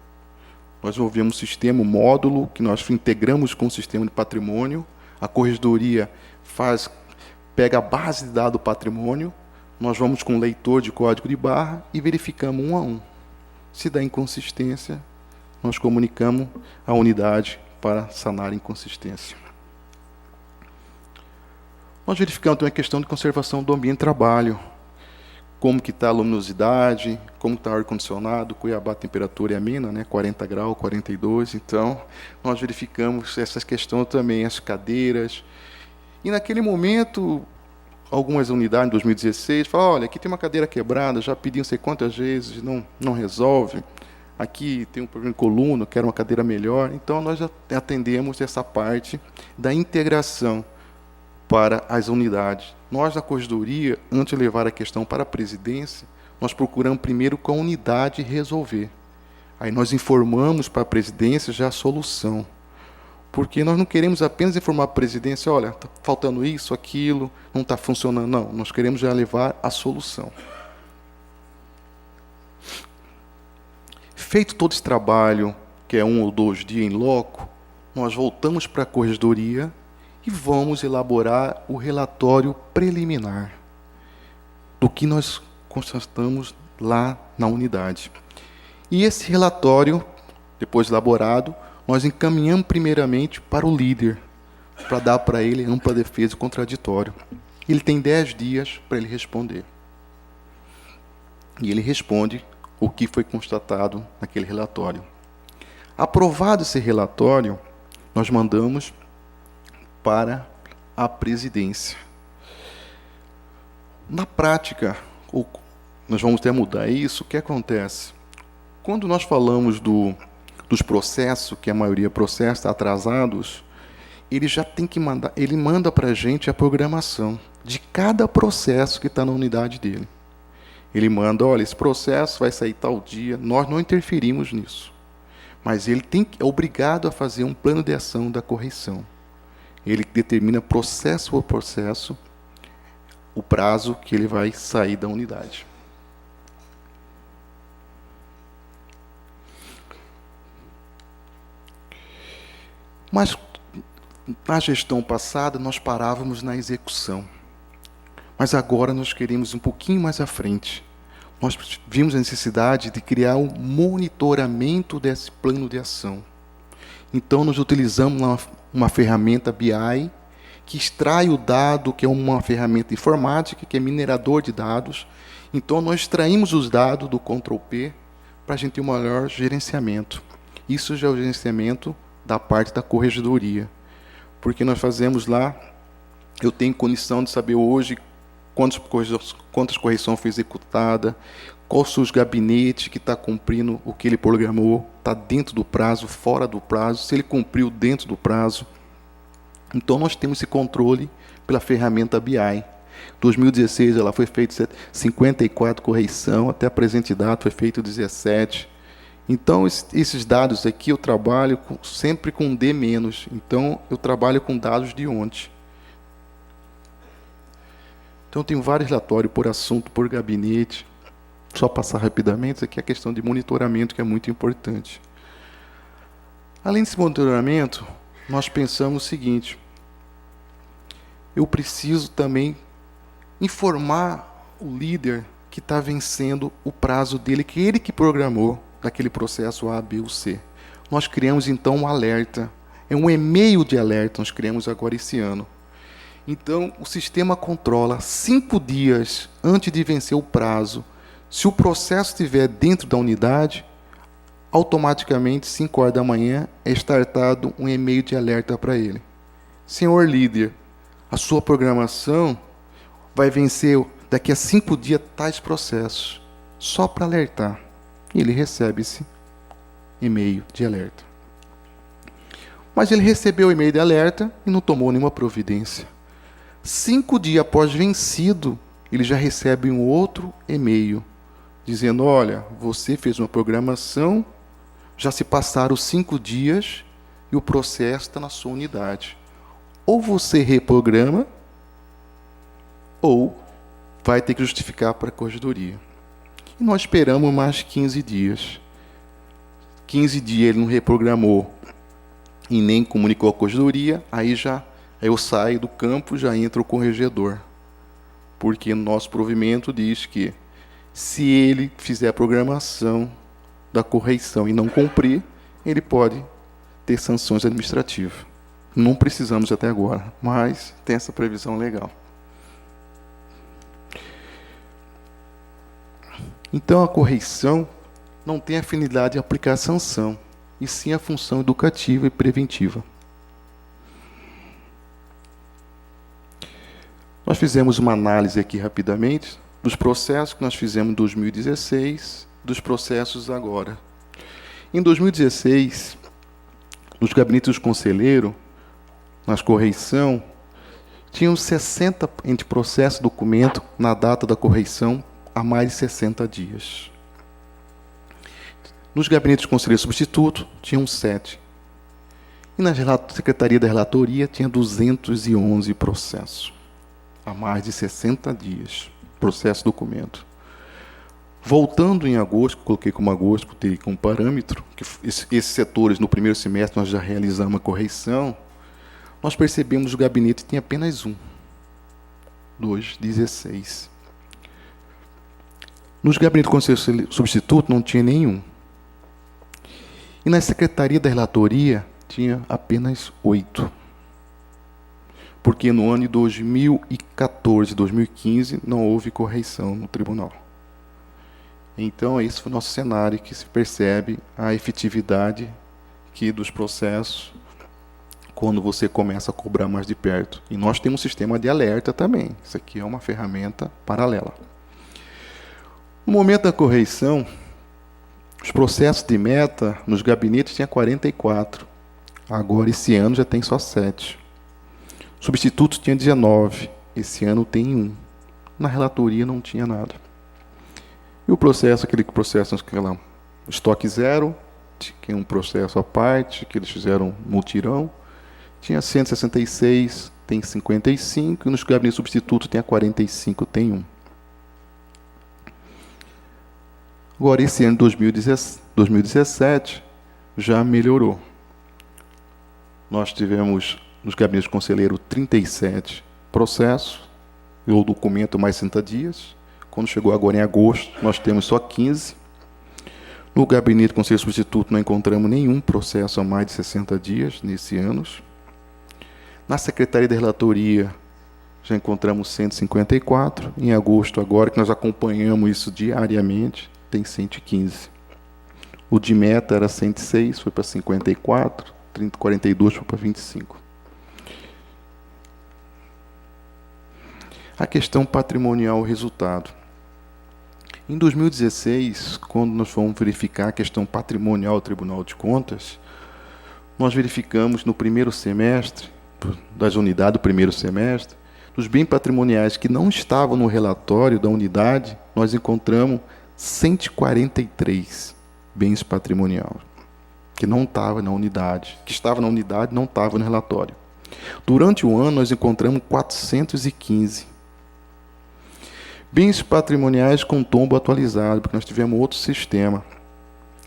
Nós ouvimos o sistema, o módulo, que nós integramos com o sistema de patrimônio. A corregedoria pega a base de dados do patrimônio, nós vamos com o leitor de código de barra e verificamos um a um. Se dá inconsistência, nós comunicamos a unidade para sanar a inconsistência. Nós verificamos também a questão de conservação do ambiente de trabalho, como que está a luminosidade, como está o ar-condicionado, Cuiabá a temperatura é amena, né, 40 graus, 42, então nós verificamos essas questões também, as cadeiras. E naquele momento, algumas unidades, em 2016, falaram, olha, aqui tem uma cadeira quebrada, já pedi não sei quantas vezes, não resolve. Aqui tem um problema de coluna, quero uma cadeira melhor. Então, nós já atendemos essa parte da integração para as unidades. Nós, na corregedoria, antes de levar a questão para a presidência, nós procuramos primeiro com a unidade resolver. Aí nós informamos para a presidência já a solução. Porque nós não queremos apenas informar a presidência, olha, está faltando isso, aquilo, não está funcionando. Não, nós queremos já levar a solução. Feito todo esse trabalho, que é 1 ou 2 dias em loco, nós voltamos para a corregedoria e vamos elaborar o relatório preliminar do que nós constatamos lá na unidade. E esse relatório, depois elaborado, nós encaminhamos primeiramente para o líder, para dar para ele ampla defesa e contraditório. Ele tem 10 dias para ele responder. E ele responde o que foi constatado naquele relatório. Aprovado esse relatório, nós mandamos para a presidência. Na prática, nós vamos até mudar isso, o que acontece? Quando nós falamos dos processos, que a maioria processa atrasados, ele já tem que mandar, ele manda para a gente a programação de cada processo que está na unidade dele. Ele manda, olha, esse processo vai sair tal dia, nós não interferimos nisso. Mas ele é obrigado a fazer um plano de ação da correção. Ele determina processo por processo o prazo que ele vai sair da unidade. Mas, na gestão passada, nós parávamos na execução. Mas agora nós queremos um pouquinho mais à frente. Nós vimos a necessidade de criar um monitoramento desse plano de ação. Então, nós utilizamos uma ferramenta BI, que extrai o dado, que é uma ferramenta informática, que é minerador de dados. Então, nós extraímos os dados do Ctrl+P para a gente ter um maior gerenciamento. Isso já é o gerenciamento da parte da corregedoria. Porque nós fazemos lá, eu tenho condição de saber hoje quantas correções foi executada, qual são os gabinetes que está cumprindo o que ele programou, está dentro do prazo, fora do prazo, se ele cumpriu dentro do prazo. Então, nós temos esse controle pela ferramenta BI. Em 2016, ela foi feita 54 correções, até a presente data foi feito 17. Então, esses dados aqui eu trabalho sempre com D-. Então, eu trabalho com dados de ontem. Então, eu tenho vários relatórios por assunto, por gabinete. Só passar rapidamente, isso aqui é a questão de monitoramento, que é muito importante. Além desse monitoramento, nós pensamos o seguinte: eu preciso também informar o líder que está vencendo o prazo dele, que ele que programou daquele processo A, B ou C. Nós criamos, então, um alerta. É um e-mail de alerta, nós criamos agora esse ano. Então, o sistema controla 5 dias antes de vencer o prazo. Se o processo estiver dentro da unidade, automaticamente, 5 horas da manhã, é startado um e-mail de alerta para ele. Senhor líder, a sua programação vai vencer daqui a 5 dias tais processos, só para alertar. E ele recebe esse e-mail de alerta. Mas ele recebeu o e-mail de alerta e não tomou nenhuma providência. 5 dias após vencido, ele já recebe um outro e-mail, dizendo, olha, você fez uma programação, já se passaram 5 dias e o processo está na sua unidade. Ou você reprograma, ou vai ter que justificar para a corregedoria. E nós esperamos mais 15 dias. 15 dias ele não reprogramou e nem comunicou a corregedoria, aí eu saio do campo, já entra o corregedor. Porque o nosso provimento diz que se ele fizer a programação da correição e não cumprir, ele pode ter sanções administrativas. Não precisamos até agora, mas tem essa previsão legal. Então, a correição não tem afinidade de aplicar sanção, e sim a função educativa e preventiva. Nós fizemos uma análise aqui rapidamente dos processos que nós fizemos em 2016, dos processos agora. Em 2016, nos gabinetes dos conselheiros, nas correição, tinham 60 entre processo e documento na data da correição há mais de 60 dias. Nos gabinetes de conselheiro substituto, tinham 7. E na Secretaria da Relatoria, tinha 211 processos. Há mais de 60 dias. Processo documento. Voltando em agosto, coloquei como agosto, botei como parâmetro, que esses setores, no primeiro semestre, nós já realizamos a correição, nós percebemos que o gabinete tinha apenas um. 16. Nos gabinetes de conselheiro substituto, não tinha nenhum. E na Secretaria da Relatoria tinha apenas 8. Porque no ano de 2014 e 2015 não houve correição no tribunal. Então, esse foi o nosso cenário, que se percebe a efetividade dos processos quando você começa a cobrar mais de perto. E nós temos um sistema de alerta também. Isso aqui é uma ferramenta paralela. No momento da correição, os processos de meta nos gabinetes tinha 44. Agora, esse ano, já tem só 7. Substitutos tinha 19. Esse ano tem 1. Na relatoria não tinha nada. E o processo, aquele processo, estoque zero, tinha um processo à parte, que eles fizeram mutirão, tinha 166, tem 55, e nos gabinetes substitutos tinha 45, tem 1. Agora, esse ano, 2017, já melhorou. Nós tivemos, nos gabinetes de conselheiro, 37 processos, ou documento mais 60 dias. Quando chegou agora em agosto, nós temos só 15. No gabinete de conselheiro substituto, não encontramos nenhum processo a mais de 60 dias, nesse ano. Na Secretaria da Relatoria, já encontramos 154. Em agosto, agora, que nós acompanhamos isso diariamente, tem 115. O de meta era 106, foi para 54, 42 foi para 25. A questão patrimonial, o resultado. Em 2016, quando nós fomos verificar a questão patrimonial do Tribunal de Contas, nós verificamos no primeiro semestre, das unidades do primeiro semestre, dos bens patrimoniais que não estavam no relatório da unidade, nós encontramos 143 bens patrimoniais, que não estavam na unidade, que estavam na unidade, não estavam no relatório. Durante o ano, nós encontramos 415 bens patrimoniais com tombo atualizado, porque nós tivemos outro sistema.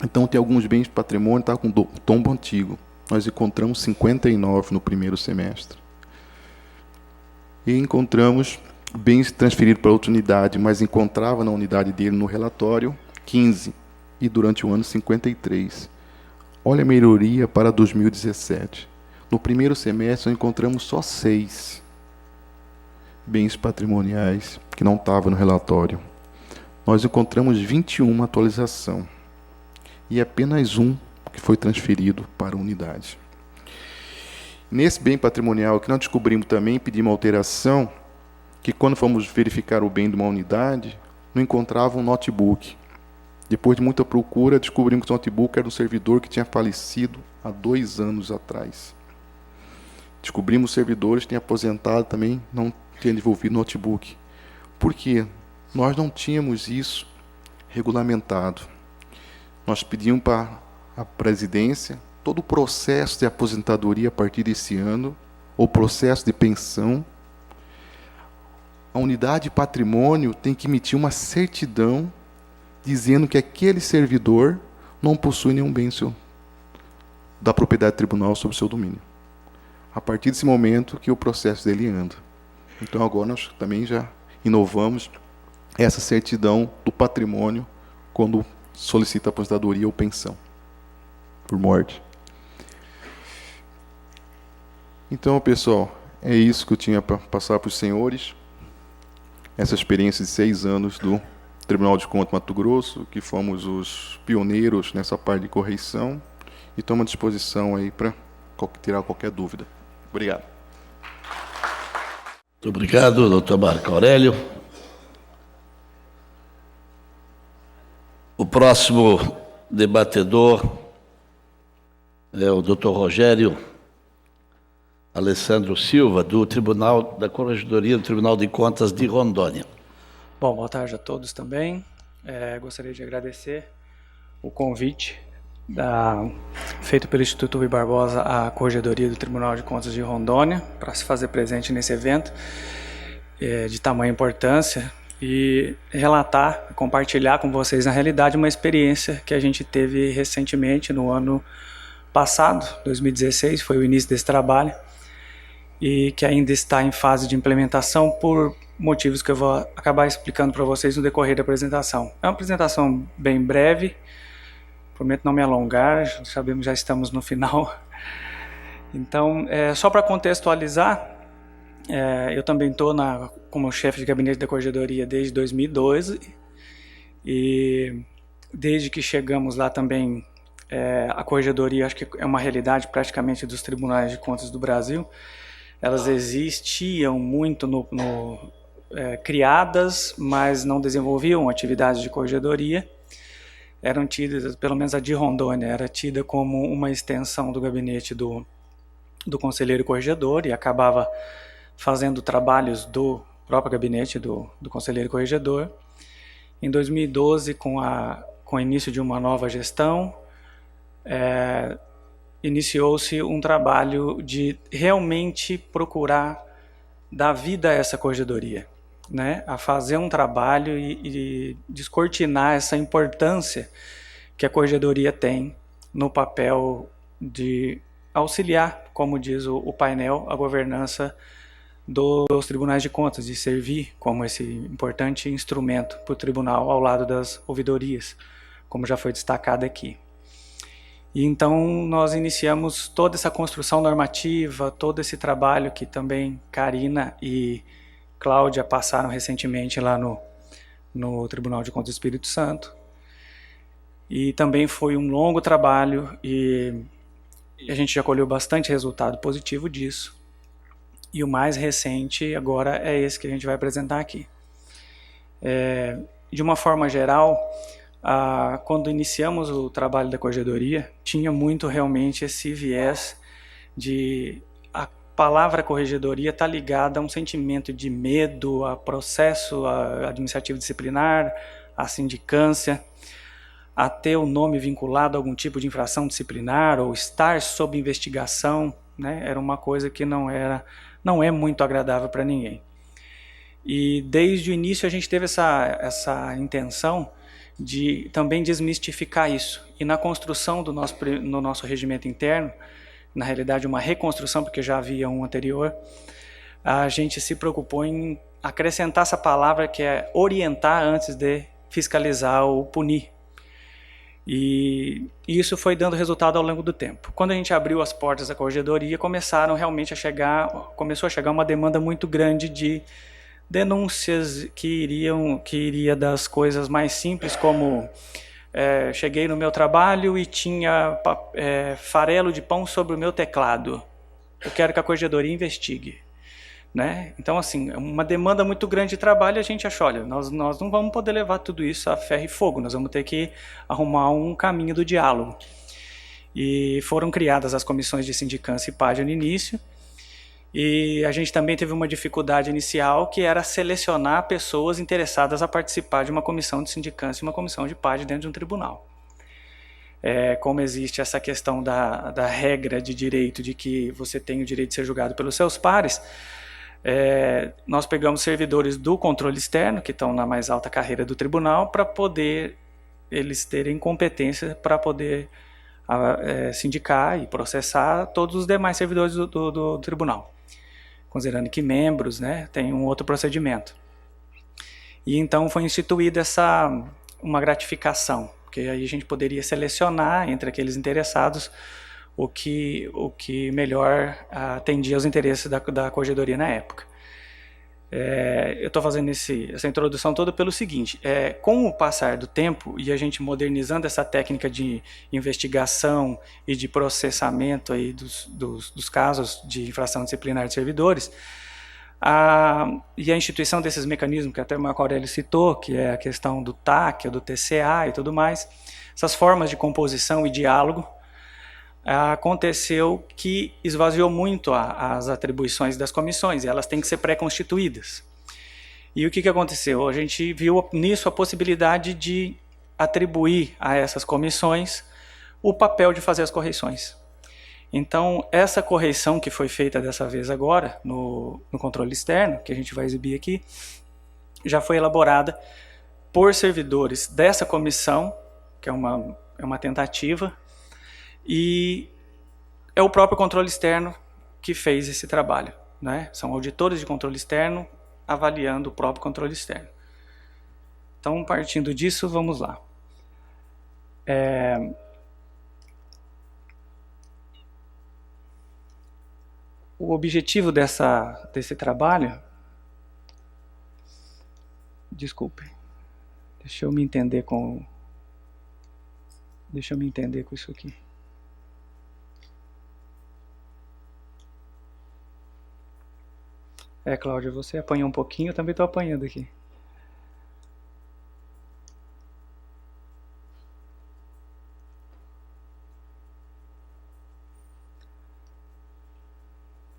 Então, tem alguns bens de patrimônio que estavam com tombo antigo. Nós encontramos 59 no primeiro semestre. E encontramos bens transferidos para outra unidade, mas encontrava na unidade dele, no relatório, 15. E durante o ano, 53. Olha a melhoria para 2017. No primeiro semestre, nós encontramos só 6 bens patrimoniais que não estavam no relatório. nós encontramos 21 atualização e apenas um que foi transferido para a unidade. Nesse bem patrimonial que nós descobrimos também, pedimos alteração, que quando fomos verificar o bem de uma unidade, não encontrava um notebook. Depois de muita procura, descobrimos que o notebook era um servidor que tinha falecido há 2 anos atrás. Descobrimos servidores que tinham aposentado também, não tinham devolvido notebook. Por quê? Nós não tínhamos isso regulamentado. Nós pedimos para a presidência todo o processo de aposentadoria a partir desse ano, ou processo de pensão. A unidade de patrimônio tem que emitir uma certidão dizendo que aquele servidor não possui nenhum bem da propriedade tribunal sobre o seu domínio. A partir desse momento que o processo dele anda. Então agora nós também já inovamos essa certidão do patrimônio quando solicita aposentadoria ou pensão por morte. Então, pessoal, é isso que eu tinha para passar para os senhores. Essa experiência de 6 anos do Tribunal de Contas Mato Grosso, que fomos os pioneiros nessa parte de correição, e estamos à disposição aí para tirar qualquer dúvida. Obrigado. Muito obrigado, doutor Marco Aurélio. O próximo debatedor é o doutor Rogério Alessandro Silva, do Tribunal da Corregedoria do Tribunal de Contas de Rondônia. Bom, boa tarde a todos também. Gostaria de agradecer o convite feito pelo Instituto Rui Barbosa à Corregedoria do Tribunal de Contas de Rondônia para se fazer presente nesse evento de tamanha importância e relatar, compartilhar com vocês, na realidade, uma experiência que a gente teve recentemente no ano passado, 2016, foi o início desse trabalho, e que ainda está em fase de implementação por motivos que eu vou acabar explicando para vocês no decorrer da apresentação. É uma apresentação bem breve, prometo não me alongar, sabemos já estamos no final. Então, só para contextualizar, eu também estou como chefe de gabinete da Corregedoria desde 2012, e desde que chegamos lá também, a Corregedoria acho que é uma realidade praticamente dos tribunais de contas do Brasil. Elas existiam muito criadas, mas não desenvolviam atividades de corregedoria. Eram tidas, pelo menos a de Rondônia, era tida como uma extensão do gabinete do conselheiro corregedor e acabava fazendo trabalhos do próprio gabinete do conselheiro corregedor. Em 2012, com o início de uma nova gestão, iniciou-se um trabalho de realmente procurar dar vida a essa corregedoria, né? A fazer um trabalho e descortinar essa importância que a corregedoria tem no papel de auxiliar, como diz o painel, a governança dos tribunais de contas, de servir como esse importante instrumento para o tribunal ao lado das ouvidorias, como já foi destacado aqui. E então nós iniciamos toda essa construção normativa, todo esse trabalho que também Karina e Cláudia passaram recentemente lá no Tribunal de Contas do Espírito Santo. E também foi um longo trabalho e a gente já colheu bastante resultado positivo disso. E o mais recente agora é esse que a gente vai apresentar aqui. De uma forma geral, quando iniciamos o trabalho da corregedoria, tinha muito realmente esse viés de a palavra corregedoria está ligada a um sentimento de medo, a processo administrativo disciplinar, a sindicância, a ter o nome vinculado a algum tipo de infração disciplinar ou estar sob investigação, né? Era uma coisa que não é muito agradável para ninguém. E desde o início a gente teve essa intenção de também desmistificar isso. E na construção no nosso regimento interno, na realidade uma reconstrução, porque já havia um anterior, a gente se preocupou em acrescentar essa palavra que é orientar antes de fiscalizar ou punir. E isso foi dando resultado ao longo do tempo. Quando a gente abriu as portas da corregedoria, começou a chegar uma demanda muito grande denúncias que iria das coisas mais simples, como cheguei no meu trabalho e tinha farelo de pão sobre o meu teclado. Eu quero que a corregedoria investigue. Né? Então, assim, uma demanda muito grande de trabalho, a gente acha, olha, nós não vamos poder levar tudo isso a ferro e fogo, nós vamos ter que arrumar um caminho do diálogo. E foram criadas as comissões de sindicância e PAD no início, e a gente também teve uma dificuldade inicial, que era selecionar pessoas interessadas a participar de uma comissão de sindicância e uma comissão de PAD dentro de um tribunal. Como existe essa questão da regra de direito, de que você tem o direito de ser julgado pelos seus pares, nós pegamos servidores do controle externo, que estão na mais alta carreira do tribunal, para poder eles terem competência para poder sindicar e processar todos os demais servidores do tribunal, considerando que membros, né, tem um outro procedimento. E então foi instituída uma gratificação, porque aí a gente poderia selecionar entre aqueles interessados o que melhor atendia aos interesses da corregedoria na época. Eu estou fazendo essa introdução toda pelo seguinte: com o passar do tempo e a gente modernizando essa técnica de investigação e de processamento aí dos casos de infração disciplinar de servidores, e a instituição desses mecanismos que até o Marco Aurélio citou, que é a questão do TAC, do TCA e tudo mais, essas formas de composição e diálogo, aconteceu que esvaziou muito as atribuições das comissões, e elas têm que ser pré-constituídas. E o que aconteceu? A gente viu nisso a possibilidade de atribuir a essas comissões o papel de fazer as correições. Então, essa correição que foi feita dessa vez agora, no controle externo, que a gente vai exibir aqui, já foi elaborada por servidores dessa comissão, que é uma tentativa, e é o próprio controle externo que fez esse trabalho, né? São auditores de controle externo avaliando o próprio controle externo. Então, partindo disso, vamos lá. O objetivo desse trabalho... Desculpe. Deixa eu me entender com isso aqui. Cláudia, você apanhou um pouquinho, eu também estou apanhando aqui.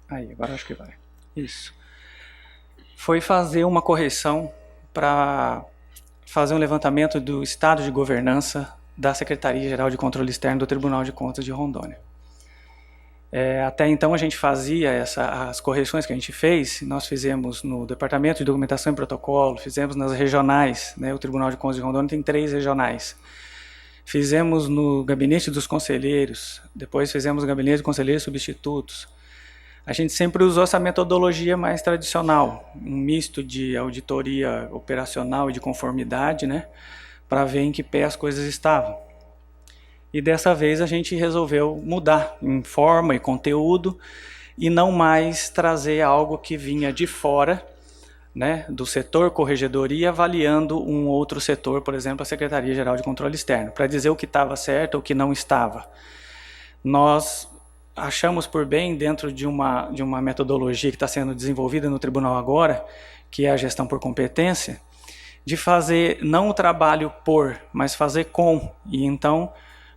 Aí, agora acho que vai. Isso. Foi fazer uma correção para fazer um levantamento do estado de governança da Secretaria-Geral de Controle Externo do Tribunal de Contas de Rondônia. Até então a gente fazia as correções que a gente fez, nós fizemos no Departamento de Documentação e Protocolo, fizemos nas regionais, né, o Tribunal de Contas de Rondônia tem 3 regionais. Fizemos no Gabinete dos Conselheiros, depois fizemos no Gabinete de Conselheiros Substitutos. A gente sempre usou essa metodologia mais tradicional, um misto de auditoria operacional e de conformidade, né, para ver em que pé as coisas estavam. E dessa vez a gente resolveu mudar em forma e conteúdo e não mais trazer algo que vinha de fora, né, do setor corregedoria avaliando um outro setor, por exemplo, a Secretaria-Geral de Controle Externo, para dizer o que estava certo ou o que não estava. Nós achamos por bem, dentro de uma metodologia que está sendo desenvolvida no tribunal agora, que é a gestão por competência, de fazer não o trabalho por, mas fazer com. E então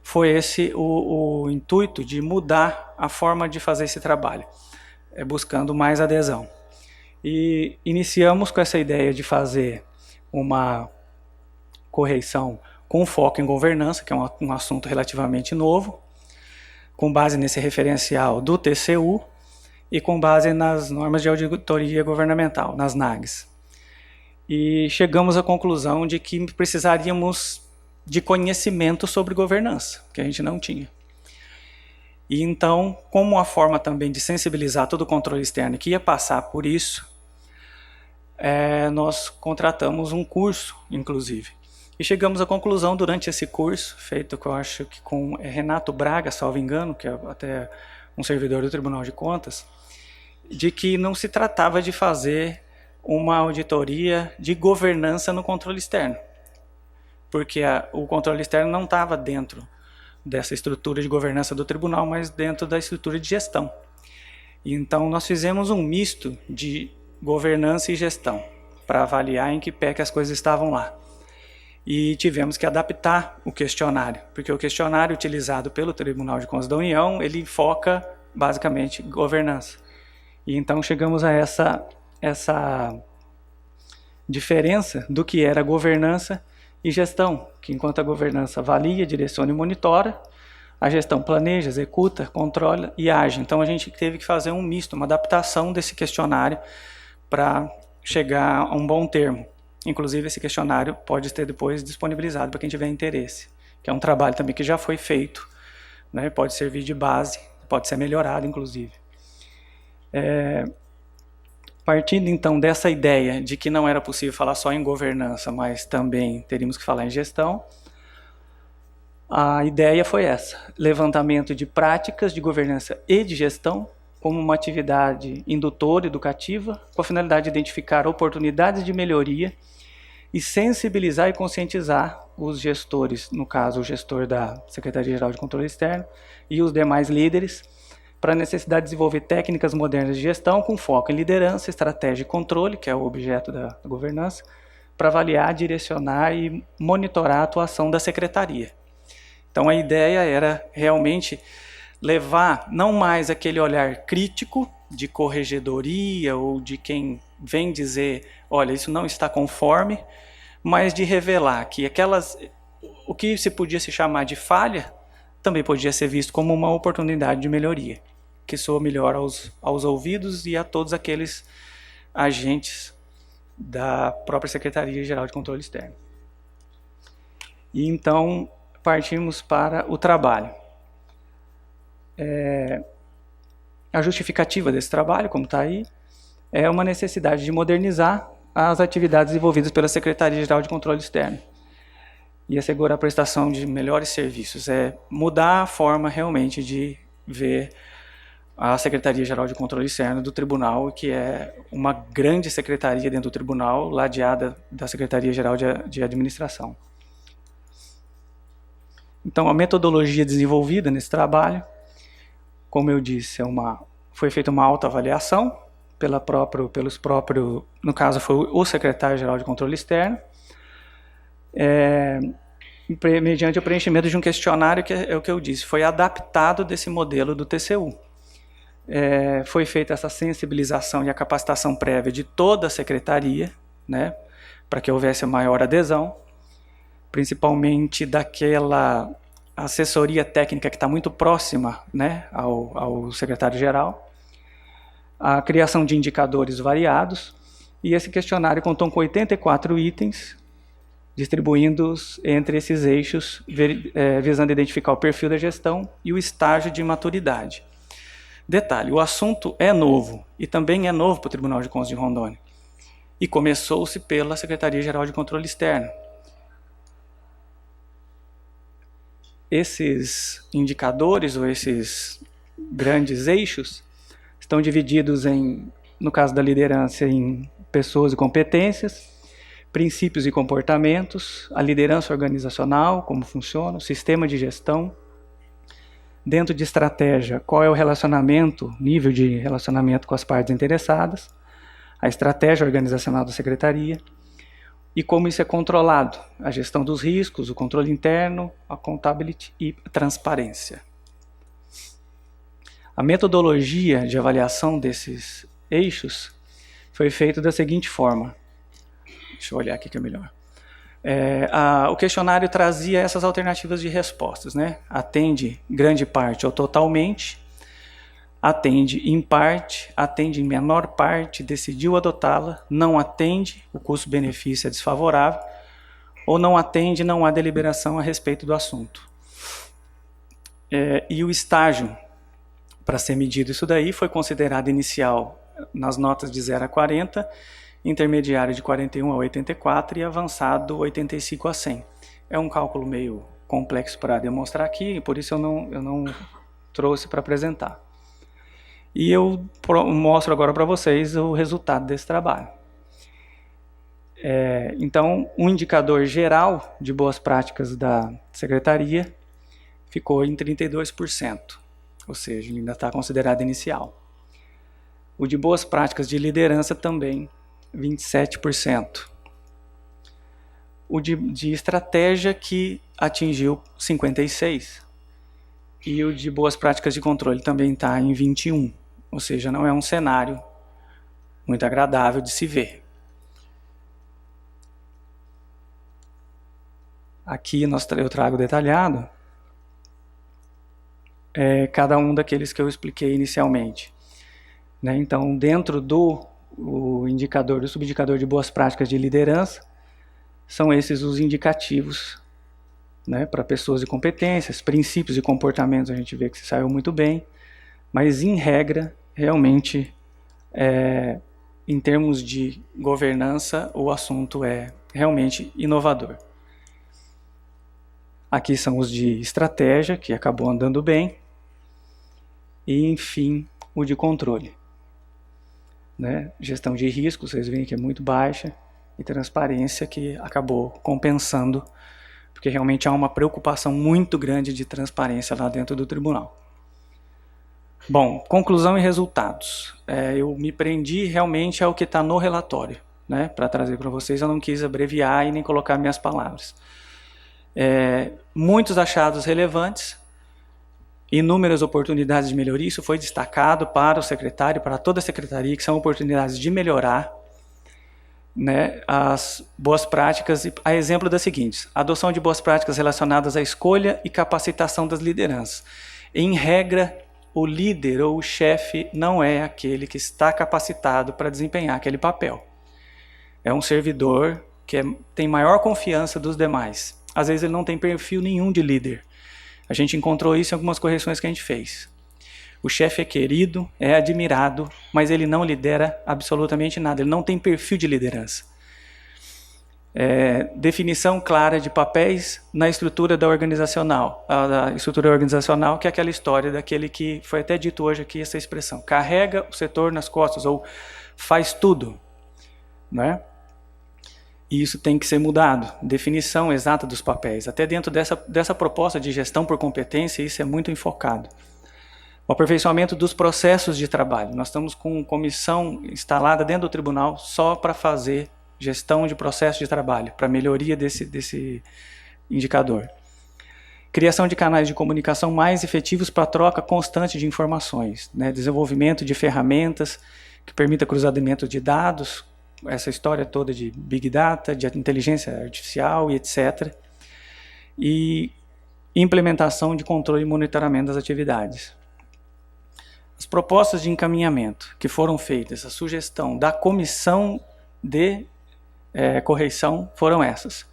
foi esse o intuito de mudar a forma de fazer esse trabalho, buscando mais adesão. E iniciamos com essa ideia de fazer uma correição com foco em governança, que é um assunto relativamente novo, com base nesse referencial do TCU e com base nas normas de auditoria governamental, nas NAGs. E chegamos à conclusão de que precisaríamos de conhecimento sobre governança, que a gente não tinha. E então, como uma forma também de sensibilizar todo o controle externo que ia passar por isso, nós contratamos um curso, inclusive. E chegamos à conclusão durante esse curso, feito que eu acho que com Renato Braga, salvo engano, que é até um servidor do Tribunal de Contas, de que não se tratava de fazer uma auditoria de governança no controle externo, porque o controle externo não estava dentro dessa estrutura de governança do tribunal, mas dentro da estrutura de gestão. Então, nós fizemos um misto de governança e gestão, para avaliar em que pé que as coisas estavam lá. E tivemos que adaptar o questionário, porque o questionário utilizado pelo Tribunal de Contas da União, ele foca basicamente governança. E então chegamos a essa diferença do que era governança e gestão, que enquanto a governança avalia, direciona e monitora, a gestão planeja, executa, controla e age. Então a gente teve que fazer um misto, uma adaptação desse questionário para chegar a um bom termo. Inclusive esse questionário pode ser depois disponibilizado para quem tiver interesse, que é um trabalho também que já foi feito, né? Pode servir de base, pode ser melhorado inclusive. Partindo então dessa ideia de que não era possível falar só em governança, mas também teríamos que falar em gestão, a ideia foi essa: levantamento de práticas de governança e de gestão como uma atividade indutora, educativa, com a finalidade de identificar oportunidades de melhoria e sensibilizar e conscientizar os gestores, no caso o gestor da Secretaria-Geral de Controle Externo e os demais líderes, para a necessidade de desenvolver técnicas modernas de gestão com foco em liderança, estratégia e controle, que é o objeto da governança, para avaliar, direcionar e monitorar a atuação da Secretaria. Então a ideia era realmente levar não mais aquele olhar crítico de corregedoria ou de quem vem dizer, olha, isso não está conforme, mas de revelar que o que se podia se chamar de falha também podia ser visto como uma oportunidade de melhoria, que soa melhor aos ouvidos e a todos aqueles agentes da própria Secretaria-Geral de Controle Externo. E então partimos para o trabalho. A justificativa desse trabalho, como está aí, é uma necessidade de modernizar as atividades desenvolvidas pela Secretaria-Geral de Controle Externo e assegurar a prestação de melhores serviços. É mudar a forma realmente de ver a Secretaria-Geral de Controle Externo do Tribunal, que é uma grande secretaria dentro do Tribunal, ladeada da Secretaria-Geral de Administração. Então, a metodologia desenvolvida nesse trabalho, como eu disse, foi feita uma autoavaliação no caso foi o secretário-geral de Controle Externo, mediante o preenchimento de um questionário, que é o que eu disse, foi adaptado desse modelo do TCU. Foi feita essa sensibilização e a capacitação prévia de toda a secretaria, né, para que houvesse maior adesão, principalmente daquela assessoria técnica que está muito próxima, né, ao secretário-geral, a criação de indicadores variados, e esse questionário contou com 84 itens, distribuindo-os entre esses eixos, visando identificar o perfil da gestão e o estágio de maturidade. Detalhe, o assunto é novo, e também é novo para o Tribunal de Contas de Rondônia, e começou-se pela Secretaria-Geral de Controle Externo. Esses indicadores, ou esses grandes eixos, estão divididos no caso da liderança, em pessoas e competências, princípios e comportamentos, a liderança organizacional, como funciona, o sistema de gestão. Dentro de estratégia, qual é o relacionamento, nível de relacionamento com as partes interessadas, a estratégia organizacional da secretaria e como isso é controlado, a gestão dos riscos, o controle interno, a accountability e transparência. A metodologia de avaliação desses eixos foi feita da seguinte forma. Deixa eu olhar aqui que é melhor. O questionário trazia essas alternativas de respostas, né? Atende grande parte ou totalmente, atende em parte, atende em menor parte, decidiu adotá-la, não atende, o custo-benefício é desfavorável, ou não atende, não há deliberação a respeito do assunto. E o estágio para ser medido isso daí foi considerado inicial nas notas de 0 a 40, intermediário de 41 a 84 e avançado 85 a 100. É um cálculo meio complexo para demonstrar aqui, por isso eu não trouxe para apresentar. E eu mostro agora para vocês o resultado desse trabalho. Então, o indicador geral de boas práticas da Secretaria ficou em 32%, ou seja, ele ainda está considerado inicial. O de boas práticas de liderança também, 27%. O de estratégia que atingiu 56%. E o de boas práticas de controle também está em 21%, ou seja, não é um cenário muito agradável de se ver. Aqui eu trago detalhado cada um daqueles que eu expliquei inicialmente. Né? Então, dentro do subindicador de boas práticas de liderança, são esses os indicativos, né, para pessoas e competências, princípios e comportamentos, a gente vê que se saiu muito bem, mas, em regra, realmente, em termos de governança, o assunto é realmente inovador. Aqui são os de estratégia, que acabou andando bem, e, enfim, o de controle. Né? Gestão de risco, vocês veem que é muito baixa, e transparência, que acabou compensando, porque realmente há uma preocupação muito grande de transparência lá dentro do tribunal. Bom, conclusão e resultados. Eu me prendi realmente ao que está no relatório, né, para trazer para vocês. Eu não quis abreviar e nem colocar minhas palavras. Muitos achados relevantes, inúmeras oportunidades de melhoria. Isso foi destacado para o secretário, para toda a secretaria, que são oportunidades de melhorar, né, as boas práticas, a exemplo das seguintes: adoção de boas práticas relacionadas à escolha e capacitação das lideranças. Em regra, o líder ou o chefe não é aquele que está capacitado para desempenhar aquele papel. É um servidor que tem maior confiança dos demais. Às vezes ele não tem perfil nenhum de líder. A gente encontrou isso em algumas correções que a gente fez. O chefe é querido, é admirado, mas ele não lidera absolutamente nada, ele não tem perfil de liderança. Definição clara de papéis na estrutura organizacional. A estrutura organizacional, que é aquela história daquele que foi até dito hoje aqui, essa expressão: carrega o setor nas costas, ou faz tudo. Né? E isso tem que ser mudado. Definição exata dos papéis. Até dentro dessa proposta de gestão por competência, isso é muito enfocado. O aperfeiçoamento dos processos de trabalho. Nós estamos com comissão instalada dentro do tribunal só para fazer gestão de processos de trabalho, para melhoria desse indicador. Criação de canais de comunicação mais efetivos para troca constante de informações. Né? Desenvolvimento de ferramentas que permita cruzamento de dados, essa história toda de Big Data, de inteligência artificial e etc. E implementação de controle e monitoramento das atividades. As propostas de encaminhamento que foram feitas, a sugestão da comissão de correição foram essas: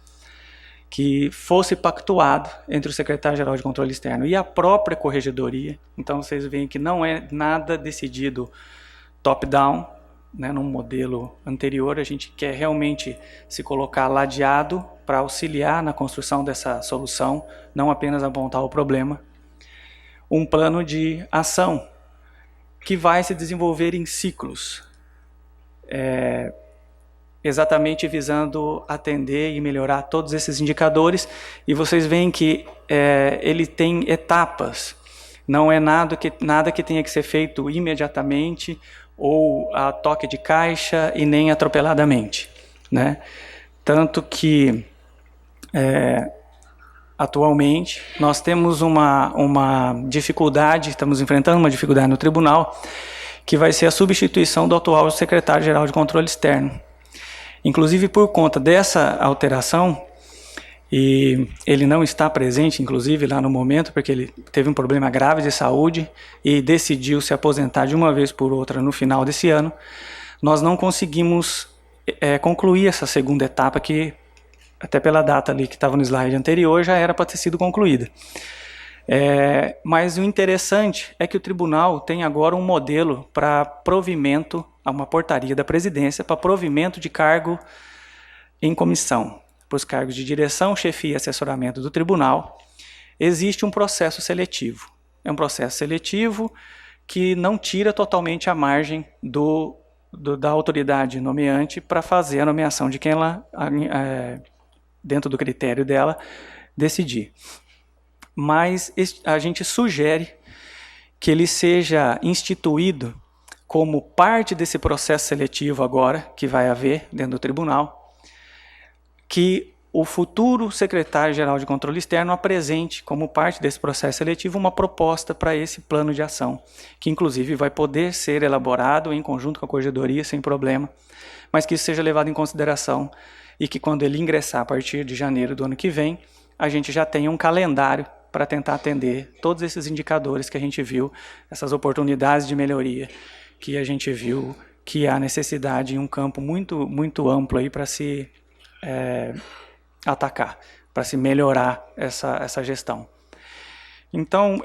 que fosse pactuado entre o secretário-geral de controle externo e a própria corregedoria. Então vocês veem que não é nada decidido top-down, né, num modelo anterior. A gente quer realmente se colocar ladeado para auxiliar na construção dessa solução, não apenas apontar o problema. Um plano de ação que vai se desenvolver em ciclos, exatamente visando atender e melhorar todos esses indicadores. E vocês veem que ele tem etapas, não é nada que tenha que ser feito imediatamente ou a toque de caixa e nem atropeladamente. Né? Tanto que, atualmente, nós temos uma dificuldade, estamos enfrentando uma dificuldade no tribunal, que vai ser a substituição do atual secretário-geral de controle externo. Inclusive, por conta dessa alteração, e ele não está presente, inclusive, lá no momento, porque ele teve um problema grave de saúde e decidiu se aposentar de uma vez por outra no final desse ano, nós não conseguimos concluir essa segunda etapa, que até pela data ali que estava no slide anterior, já era para ter sido concluída. Mas o interessante é que o tribunal tem agora um modelo para provimento, uma portaria da presidência para provimento de cargo em comissão. Para os cargos de direção, chefia e assessoramento do tribunal, existe um processo seletivo. É um processo seletivo que não tira totalmente a margem do da autoridade nomeante para fazer a nomeação de quem ela, dentro do critério dela, decidir. Mas a gente sugere que ele seja instituído como parte desse processo seletivo agora, que vai haver dentro do tribunal, que o futuro secretário-geral de controle externo apresente, como parte desse processo seletivo, uma proposta para esse plano de ação, que inclusive vai poder ser elaborado em conjunto com a corregedoria, sem problema, mas que isso seja levado em consideração e que quando ele ingressar a partir de janeiro do ano que vem, a gente já tenha um calendário para tentar atender todos esses indicadores que a gente viu, essas oportunidades de melhoria que a gente viu que há necessidade em um campo muito, muito amplo aí para se atacar, para se melhorar essa gestão. Então,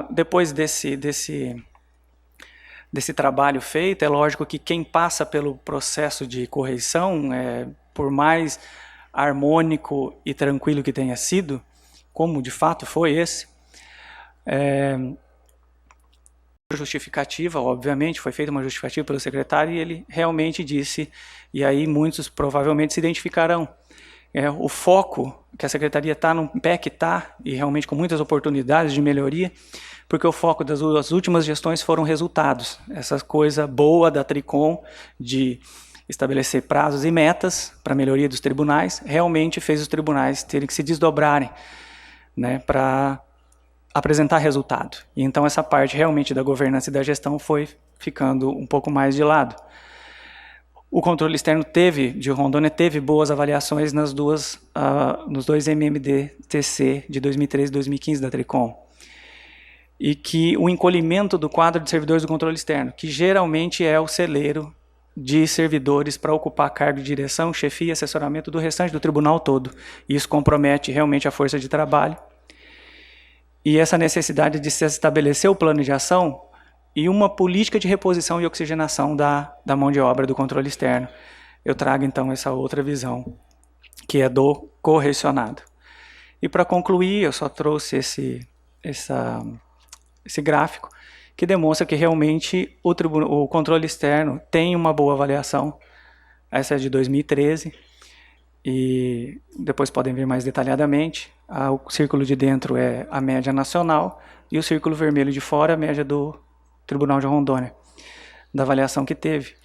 depois desse trabalho feito, é lógico que quem passa pelo processo de correição, por mais harmônico e tranquilo que tenha sido, como de fato foi esse, justificativa, obviamente, foi feita uma justificativa pelo secretário e ele realmente disse, e aí muitos provavelmente se identificarão, o foco que a secretaria está no pé que está, e realmente com muitas oportunidades de melhoria, porque o foco das últimas gestões foram resultados, essa coisa boa da Tricom de estabelecer prazos e metas para a melhoria dos tribunais, realmente fez os tribunais terem que se desdobrarem, né, para apresentar resultado. E então essa parte realmente da governança e da gestão foi ficando um pouco mais de lado. O controle externo de Rondônia teve boas avaliações nos dois MMD-TC de 2013 e 2015 da Tricom. E que o encolhimento do quadro de servidores do controle externo, que geralmente é o celeiro de servidores para ocupar cargo de direção, chefia e assessoramento do restante do tribunal todo. Isso compromete realmente a força de trabalho. E essa necessidade de se estabelecer o plano de ação e uma política de reposição e oxigenação da mão de obra do controle externo. Eu trago, então, essa outra visão, que é do correcionado. E, para concluir, eu só trouxe esse gráfico, que demonstra que realmente o controle externo tem uma boa avaliação. Essa é de 2013, e depois podem ver mais detalhadamente. O círculo de dentro é a média nacional, e o círculo vermelho de fora é a média do Tribunal de Rondônia, da avaliação que teve.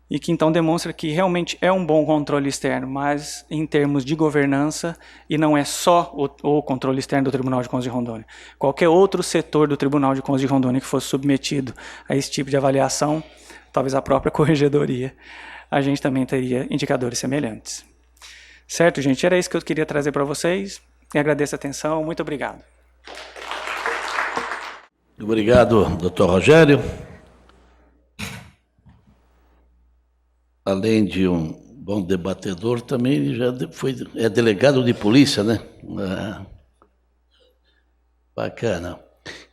E que então demonstra que realmente é um bom controle externo, mas em termos de governança, e não é só o controle externo do Tribunal de Contas de Rondônia. Qualquer outro setor do Tribunal de Contas de Rondônia que fosse submetido a esse tipo de avaliação, talvez a própria corregedoria, a gente também teria indicadores semelhantes. Certo, gente? Era isso que eu queria trazer para vocês. E agradeço a atenção. Muito obrigado. Obrigado, doutor Rogério. Além de um bom debatedor, também ele já é delegado de polícia, né? Bacana.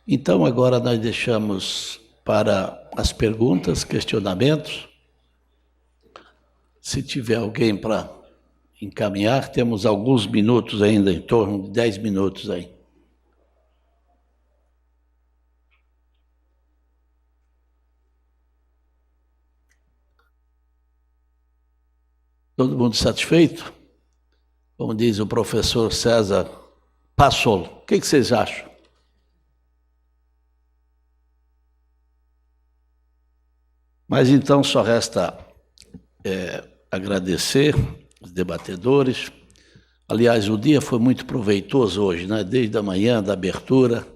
Então, agora nós deixamos para as perguntas, questionamentos. Se tiver alguém para encaminhar, temos alguns minutos ainda, em torno de 10 minutos aí. Todo mundo satisfeito? Como diz o professor César Passolo. O que vocês acham? Mas então só resta agradecer os debatedores. Aliás, o dia foi muito proveitoso hoje, né? Desde a manhã da abertura,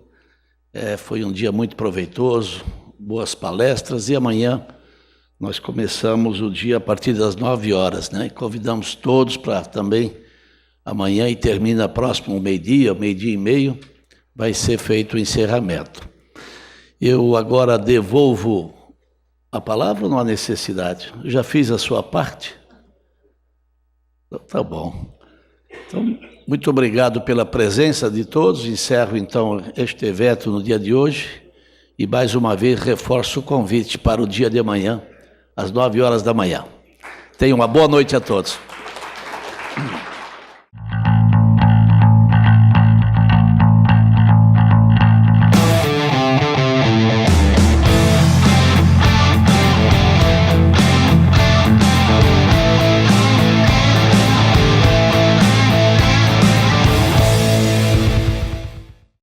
foi um dia muito proveitoso, boas palestras, e amanhã nós começamos o dia a partir das 9 horas, né? E convidamos todos para também amanhã, e termina próximo meio-dia e meio, vai ser feito o encerramento. Eu agora devolvo a palavra, ou não há necessidade? Eu já fiz a sua parte? Tá bom. Então, muito obrigado pela presença de todos. Encerro, então, este evento no dia de hoje e, mais uma vez, reforço o convite para o dia de amanhã, às 9 horas da manhã. Tenham uma boa noite a todos.